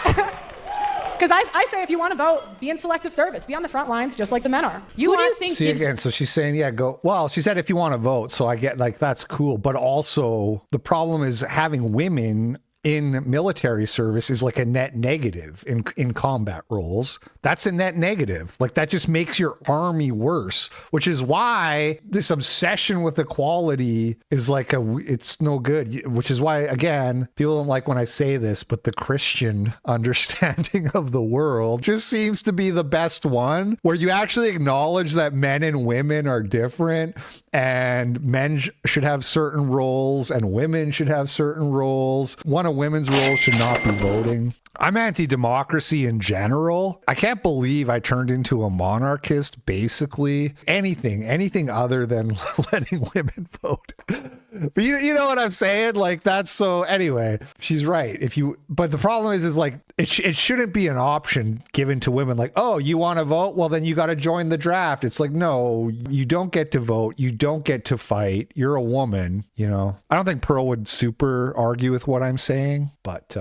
Because I say if you want to vote, be in selective service. Be on the front lines just like the men are. Who do you think See, again, so she's saying, yeah, go. Well, she said if you want to vote, so I get like that's cool. But also the problem is having women in military service is like a net negative in combat roles. That's a net negative. Like that just makes your army worse, which is why this obsession with equality is like it's no good, which is why, again, people don't like when I say this, but the Christian understanding of the world just seems to be the best one, where you actually acknowledge that men and women are different and men should have certain roles and women should have certain roles. One of women's roles should not be voting. I'm anti-democracy in general. I can't believe I turned into a monarchist, basically. Anything other than letting women vote. But you know what I'm saying? Like that's so, anyway, she's right. But the problem is like, it shouldn't be an option given to women. Like, oh, you want to vote? Well, then you got to join the draft. It's like, no, you don't get to vote. You don't get to fight. You're a woman, you know? I don't think Pearl would super argue with what I'm saying, but,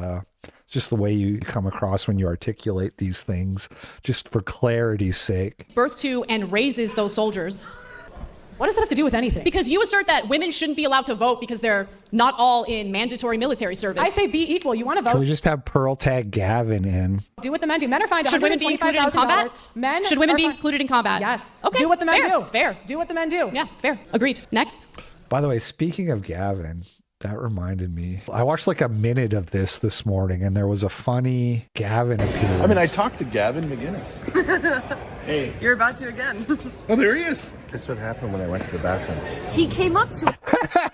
it's just the way you come across when you articulate these things, just for clarity's sake. Birth to and raises those soldiers. What does that have to do with anything? Because you assert that women shouldn't be allowed to vote because they're not all in mandatory military service. I say be equal. You want to vote? Can we just have Pearl tag Gavin in? Do what the men do. Men are fined Should women be included in combat? Should women be included in combat? Yes. Okay. Do what the men fair, do. Fair. Do what the men do. Yeah, fair. Agreed. Next. By the way, speaking of Gavin, that reminded me. I watched like a minute of this morning, and there was a funny Gavin appearance. I mean, I talked to Gavin McGinnis. Hey. You're about to again. Oh, there he is. That's what happened when I went to the bathroom. He came up to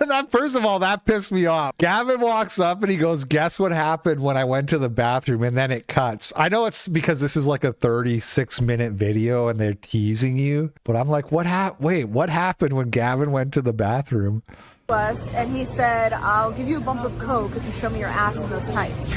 that, first of all, that pissed me off. Gavin walks up and he goes, guess what happened when I went to the bathroom? And then it cuts. I know it's because this is like a 36-minute video and they're teasing you, but I'm like, what happened when Gavin went to the bathroom? Us, and he said, I'll give you a bump of coke if you show me your ass in those tights.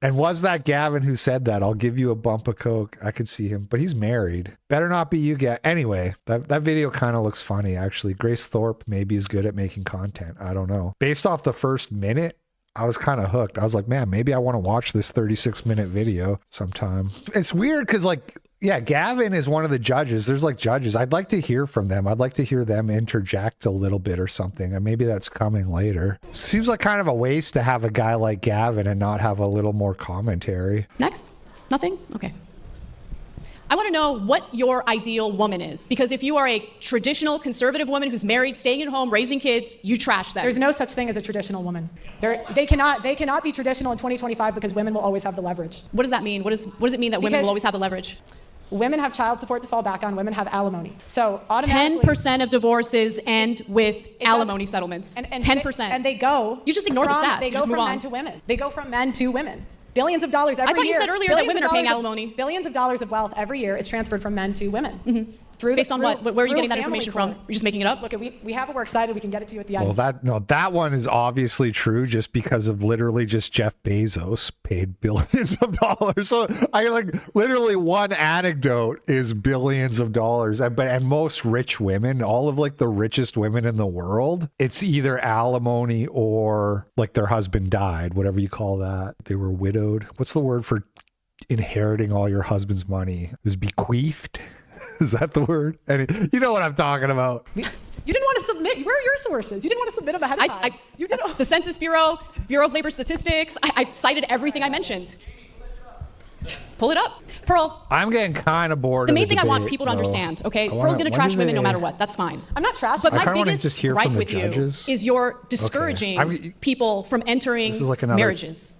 And was that Gavin who said that? I'll give you a bump of coke. I could see him, but he's married. Better not be you, Anyway, that video kind of looks funny, actually. Grace Thorpe maybe is good at making content. I don't know. Based off the first minute, I was kind of hooked. I was like, man, maybe I want to watch this 36-minute video sometime. It's weird because, like, yeah, Gavin is one of the judges. There's like judges. I'd like to hear from them. I'd like to hear them interject a little bit or something. And maybe that's coming later. Seems like kind of a waste to have a guy like Gavin and not have a little more commentary. Next? Nothing? Okay. I want to know what your ideal woman is, because if you are a traditional conservative woman who's married, staying at home, raising kids, you trash them. There's no such thing as a traditional woman. They cannot be traditional in 2025 because women will always have the leverage. What does that mean? What does it mean that women will always have the leverage? Women have child support to fall back on. Women have alimony. So automatically, 10% of divorces end with alimony settlements. And 10%. And they go. You just ignore the stats. They You go just from move men on. to women. They go from men to women. Billions of dollars every year. I thought you said earlier that women are paying alimony. Billions of dollars of wealth every year is transferred from men to women. Mm-hmm. Based on what? Where are you getting that information from? You're just making it up? Look, we have it. We're excited. We can get it to you at the end. Well, that one is obviously true just because of literally just Jeff Bezos paid billions of dollars. So I literally one anecdote is billions of dollars. And most rich women, all of like the richest women in the world, it's either alimony or like their husband died, whatever you call that. They were widowed. What's the word for inheriting all your husband's money? It was bequeathed. Is that the word? And you know what I'm talking about. You didn't want to submit. Where are your sources? You didn't want to submit them ahead of time. You did. The Census Bureau, Bureau of Labor Statistics. I cited everything I mentioned. Pull it up. Pearl, I'm getting kind of bored. the of main thing I want debate, people to though. understand, okay? I Pearl's wanna- going to when trash do women no they- matter what. That's fine. I'm not trashing. But I my kinda wanna biggest just hear gripe from the with judges. you is you're discouraging people from entering This is like another marriages.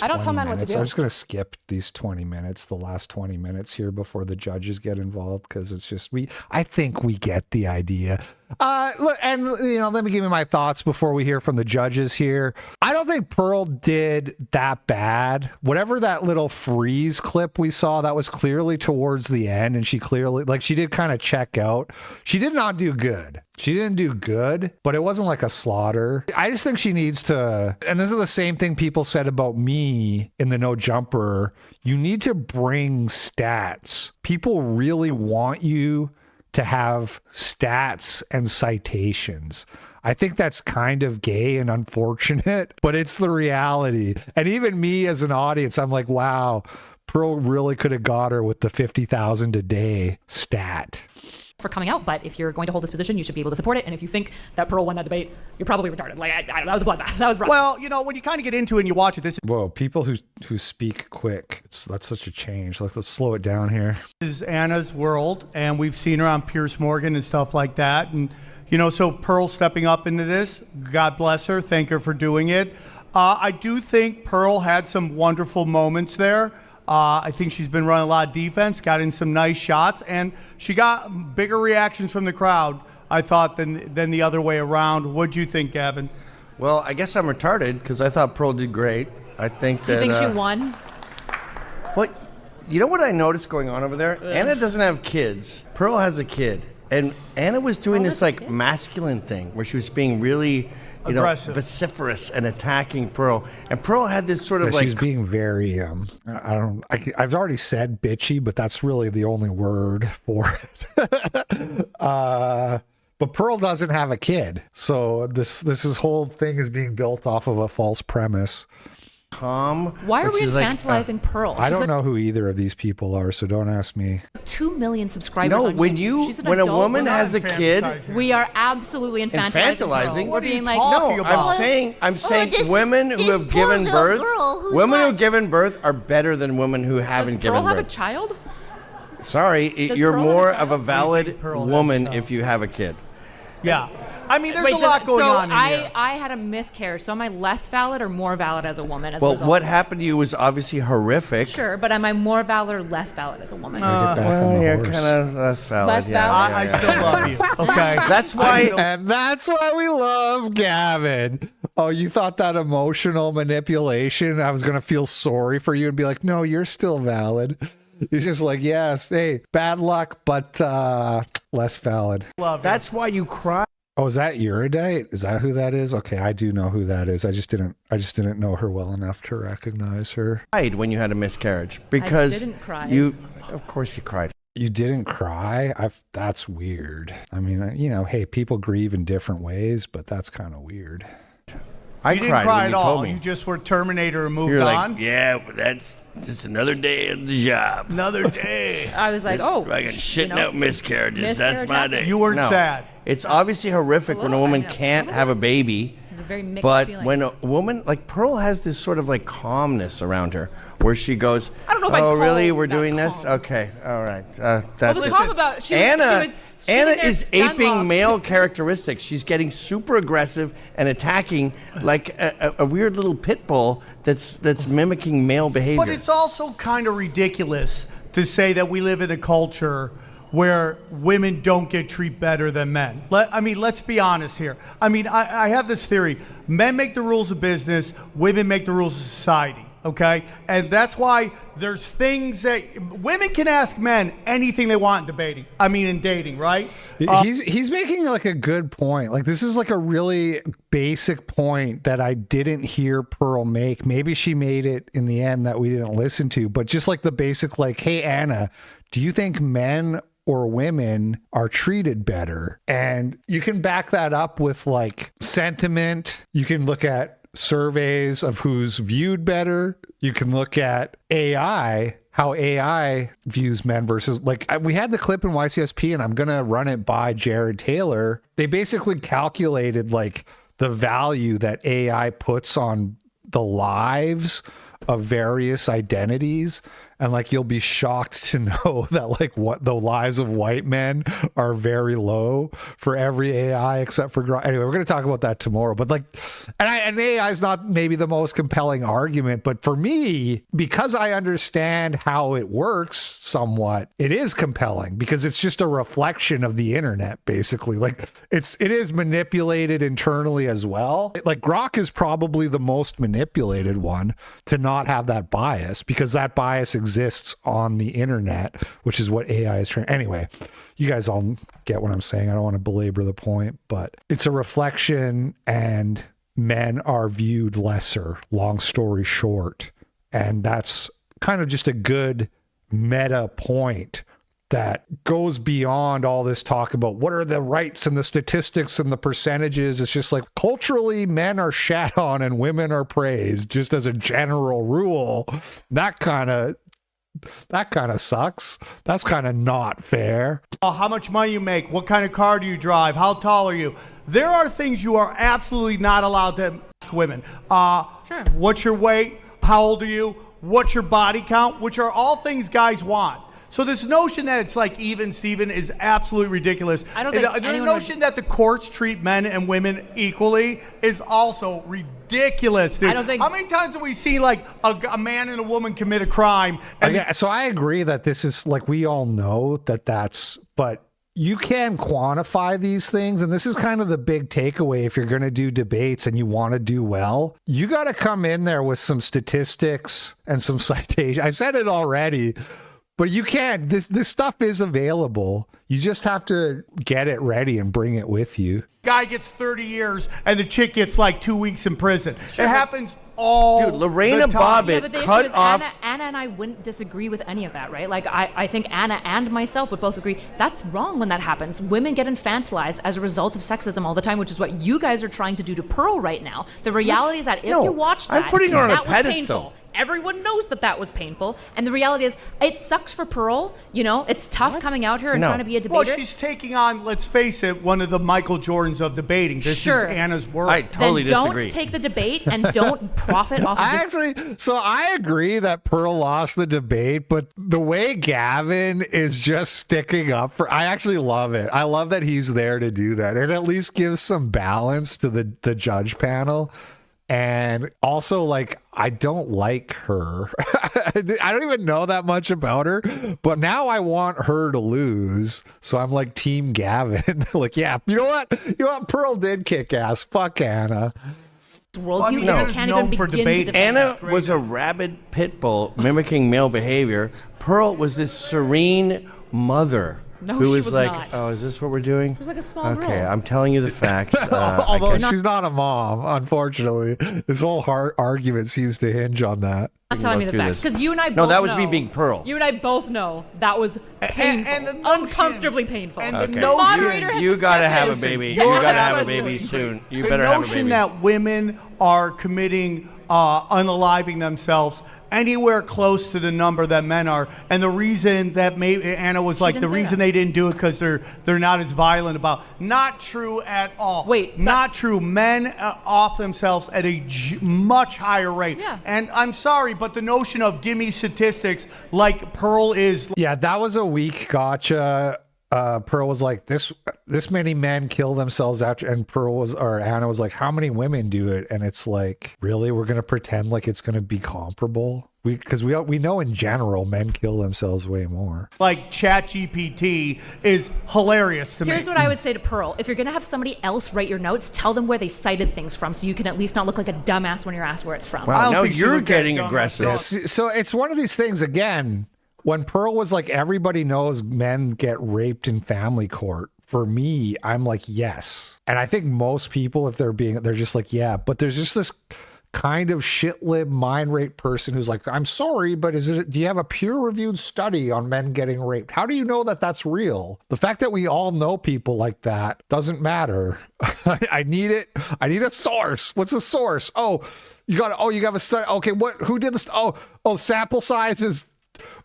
I don't tell men what to do. I'm just going to skip these 20 minutes, the last 20 minutes here before the judges get involved, because it's just I think we get the idea. Look, and let me give you my thoughts before we hear from the judges here. I don't think Pearl did that bad. Whatever that little freeze clip we saw, that was clearly towards the end, and she clearly, she did kind of check out. She did not do good. She didn't do good, but it wasn't like a slaughter. I just think she needs to, and this is the same thing people said about me in the No Jumper. You need to bring stats. People really want you to have stats and citations. I think that's kind of gay and unfortunate, but it's the reality. And even me as an audience, I'm like, wow, Pearl really could have got her with the 50,000 a day stat. For coming out, but if you're going to hold this position, you should be able to support it. And if you think that Pearl won that debate, you're probably retarded. That was a bloodbath. That was rough. Well, when you kind of get into it and you watch it, this Whoa, people who speak quick. That's such a change. Let's slow it down here. is Anna's world, and we've seen her on Piers Morgan and stuff like that. And so Pearl stepping up into this, God bless her. Thank her for doing it. I do think Pearl had some wonderful moments there. I think she's been running a lot of defense, got in some nice shots, and she got bigger reactions from the crowd, I thought, than the other way around. What'd you think, Gavin? Well, I guess I'm retarded because I thought Pearl did great. I think that... You think she won? Well, you know what I noticed going on over there? Ugh. Anna doesn't have kids. Pearl has a kid. And Anna was doing this masculine thing where she was being really... aggressive, vociferous and attacking Pearl. And Pearl had this sort of she's being very, I've already said bitchy, but that's really the only word for it. But Pearl doesn't have a kid. So this whole thing is being built off of a false premise. Calm. Why are we infantilizing Pearl? I don't know who either of these people are, so don't ask me. 2 million subscribers No, on when YouTube. She's an when a adult. woman has a kid, we are absolutely infantilizing. Pearl. We're being like, no, I'm saying women who have given birth, women who have given birth are better than women who haven't given Pearl have birth. a child? Sorry, Does you're Pearl more have a of a valid woman if you have a kid. Yeah. I mean, there's a lot going on in here. I had a miscarriage, so am I less valid or more valid as a woman? As a Well, result? what happened to you was obviously horrific. Sure, but am I more valid or less valid as a woman? Well, you're kind of less valid. Less valid? I still love you. Okay. That's why. And that's why we love Gavin. Oh, you thought that emotional manipulation, I was going to feel sorry for you and be like, no, you're still valid. He's just like, yes, hey, bad luck, but less valid. That's why you cry. Oh, is that Eurydice? Is that who that is? Okay, I do know who that is. I just didn't know her well enough to recognize her. Cried when you had a miscarriage because I didn't cry. Of course, you cried. You didn't cry? That's weird. I mean, hey, people grieve in different ways, but that's kind of weird. You didn't cry at all. You just were Terminator and moved You're like, on. yeah, that's just another day of the job. Another day. I was like, Like shitting out miscarriages. That's my day. You weren't sad. It's obviously horrific when a woman can't have a baby. Very mixed But feelings. when a woman, like Pearl has this sort of like calmness around her where she goes, I don't know if I'd oh, call really? We're that doing this? calm. Okay. All right. Well, That's the it. calm about she was Anna sitting there is stun aping locked. male characteristics. She's getting super aggressive and attacking like a weird little pit bull that's mimicking male behavior. But it's also kind of ridiculous to say that we live in a culture where women don't get treated better than men. Let's be honest here. I have this theory. Men make the rules of business, women make the rules of society, okay? And that's why there's things that women can ask men anything they want in dating, right? He's making like a good point. Like this is like a really basic point that I didn't hear Pearl make. Maybe she made it in the end that we didn't listen to, but just like the basic, like, hey, Anna, do you think men or women are treated better? And you can back that up with like sentiment. You can look at surveys of who's viewed better. You can look at AI, how AI views men versus, like, we had the clip in YCSP and I'm going to run it by Jared Taylor. They basically calculated like the value that AI puts on the lives of various identities. And like, you'll be shocked to know that like what the lives of white men are very low for every AI except for anyway, we're going to talk about that tomorrow. But like, and AI is not maybe the most compelling argument, but for me, because I understand how it works somewhat, it is compelling because it's just a reflection of the internet, basically. Like it is manipulated internally as well. Like Grok is probably the most manipulated one to not have that bias because that bias exists on the internet, which is what AI is trying. Anyway, you guys all get what I'm saying. I don't want to belabor the point, but it's a reflection and men are viewed lesser, long story short. And that's kind of just a good meta point that goes beyond all this talk about what are the rights and the statistics and the percentages. It's just like culturally men are shat on and women are praised just as a general rule. That kind of sucks. That's kind of not fair. How much money you make, what kind of car do you drive, how tall are you? There are things you are absolutely not allowed to ask women. Sure. What's your weight? How old are you? What's your body count? Which are all things guys want. So this notion that it's like even Steven is absolutely ridiculous. I don't think the notion that the courts treat men and women equally is also ridiculous, dude. I don't think. How many times have we seen like a man and a woman commit a crime? And So I agree that this is like, we all know that's, but you can quantify these things. And this is kind of the big takeaway. If you're going to do debates and you want to do well, you got to come in there with some statistics and some citation. I said it already. But you can. This stuff is available. You just have to get it ready and bring it with you. Guy gets 30 years and the chick gets like 2 weeks in prison. Sure. It happens all Lorena the time. Bobbitt But the cut issue is off. Anna and I wouldn't disagree with any of that, right? Like, I think Anna and myself would both agree that's wrong when that happens. Women get infantilized as a result of sexism all the time, which is what you guys are trying to do to Pearl right now. The reality is that if you watch that, I'm putting her on a that was pedestal. painful. Everyone knows that was painful. And the reality is, it sucks for Pearl. You know, it's tough coming out here and trying to be a debater. Well, she's taking on, let's face it, one of the Michael Jordans of debating. This is Anna's work. I totally disagree. Don't take the debate and don't profit off of this. So I agree that Pearl lost the debate, but the way Gavin is just sticking up for, I actually love it. I love that he's there to do that. It at least gives some balance to the judge panel. And also, like, I don't like her. I don't even know that much about her, but now I want her to lose. So I'm like Team Gavin. Like, yeah, you know what? Pearl did kick ass. Fuck Anna. World, you can't even begin to defend Anna was a rabid pit bull mimicking male behavior. Pearl was this serene mother. No, who she was like, not. oh, is this what we're doing? It was like a small Okay, girl. I'm telling you the facts. Although she's not a mom, unfortunately. This whole argument seems to hinge on that. Not telling me the facts, because you and I both No, that was know, me being Pearl. You and I both know that was painful, and the notion- uncomfortably painful. and Okay. the notion- moderator had You to gotta step have in. a baby. You Tell gotta us have a what baby was- soon. You the better have a notion baby. that women are committing unaliving themselves anywhere close to the number that men are, and the reason that Anna was like, the didn't say reason that. they didn't do it because they're not as violent about. Not true at all. Wait, not true. Men off themselves at a much higher rate. Yeah. And I'm sorry, but the notion of give me statistics like Pearl is. Yeah, that was a weak gotcha. Pearl was like, this many men kill themselves after, and Anna was like, how many women do it? And it's like, really, we're gonna pretend like it's gonna be comparable? Because we know in general men kill themselves way more. Like ChatGPT is hilarious to me. Here's what I would say to Pearl. If you're going to have somebody else write your notes, tell them where they cited things from so you can at least not look like a dumbass when you're asked where it's from. Wow, now think she you're looked at getting dumb aggressive. as So it's one of these things, again, when Pearl was like, everybody knows men get raped in family court. For me, I'm like, yes. And I think most people, if they're just like, yeah, but there's just this kind of shit-lib mind rape person who's like, I'm sorry, but do you have a peer-reviewed study on men getting raped? How do you know that that's real? The fact that we all know people like that doesn't matter. I need it. I need a source. What's the source? You have a study. Okay, who did this?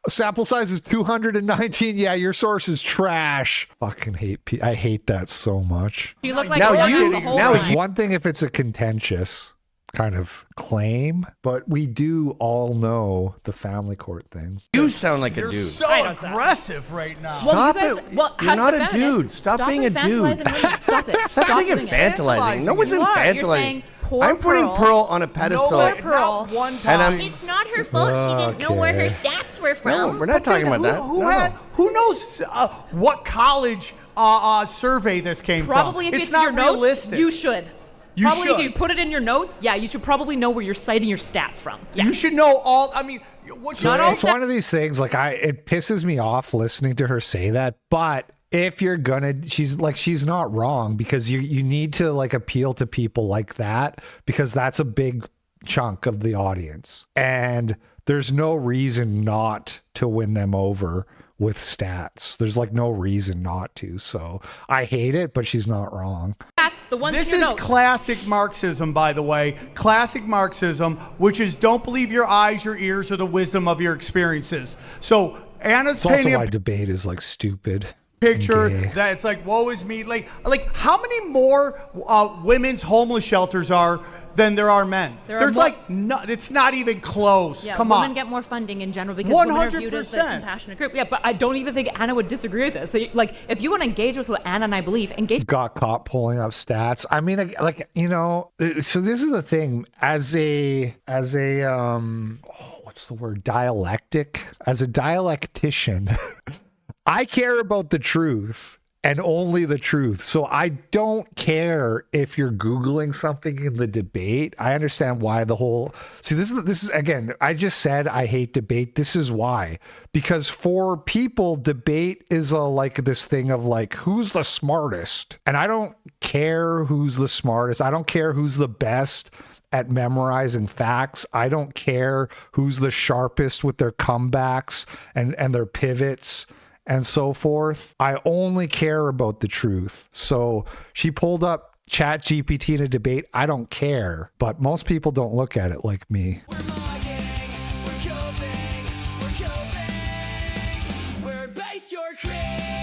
Sample size is 219. Yeah, your source is trash. Fucking I hate that so much. You look like Now a you- dumbass the whole now time. It's one thing if it's a contentious kind of claim, but we do all know the family court thing. You sound like a You're dude. so aggressive right now. Stop you guys, it. well, You're as not the a feminist, dude. Stop being a dude. infantilizing women. Stop it. Stop saying doing it. infantilizing. No one's You are. You're infantilizing. saying poor I'm putting Pearl on a pedestal. No, Pearl. not one And time. I'm- It's not her fault. She didn't know where her stats were from. No, we're not talking about that. Who knows what college survey this came Probably from? if it's not your notes, realistic. you should. You Probably should. if you put it in your notes, yeah, you should probably know where you're citing your stats from. Yeah. You should know all. I mean, what Not all It's one of these things, like it pisses me off listening to her say that, but if you're gonna, she's not wrong, because you need to like appeal to people like that, because that's a big chunk of the audience, and there's no reason not to win them over with stats. There's like no reason not to. So I hate it, but she's not wrong. That's the one. This in your is notes. classic Marxism, by the way. Classic Marxism, which is don't believe your eyes, your ears, or the wisdom of your experiences. So Anna's It's also painting why a debate is like stupid. picture and gay. that it's like, woe is me. Like how many more women's homeless shelters are than there are men? There's more- like, no, it's not even close. Yeah, Come women on. get more funding in general because women are viewed as the 100%. compassionate group. Yeah, but I don't even think Anna would disagree with this. So, like, if you want to engage with what Anna and I believe, engage. Got caught pulling up stats. I mean, like, you know, so this is the thing, as a what's the word? Dialectic. As a dialectician, I care about the truth and only the truth. So I don't care if you're Googling something in the debate. I understand why the whole, see, this is again, I just said I hate debate. This is why, because for people, debate is like this thing of like, who's the smartest? And I don't care who's the smartest. I don't care who's the best at memorizing facts. I don't care who's the sharpest with their comebacks and their pivots and so forth. I only care about the truth. So she pulled up Chat GPT in a debate. I don't care, but most people don't look at it like me. We're based your creed.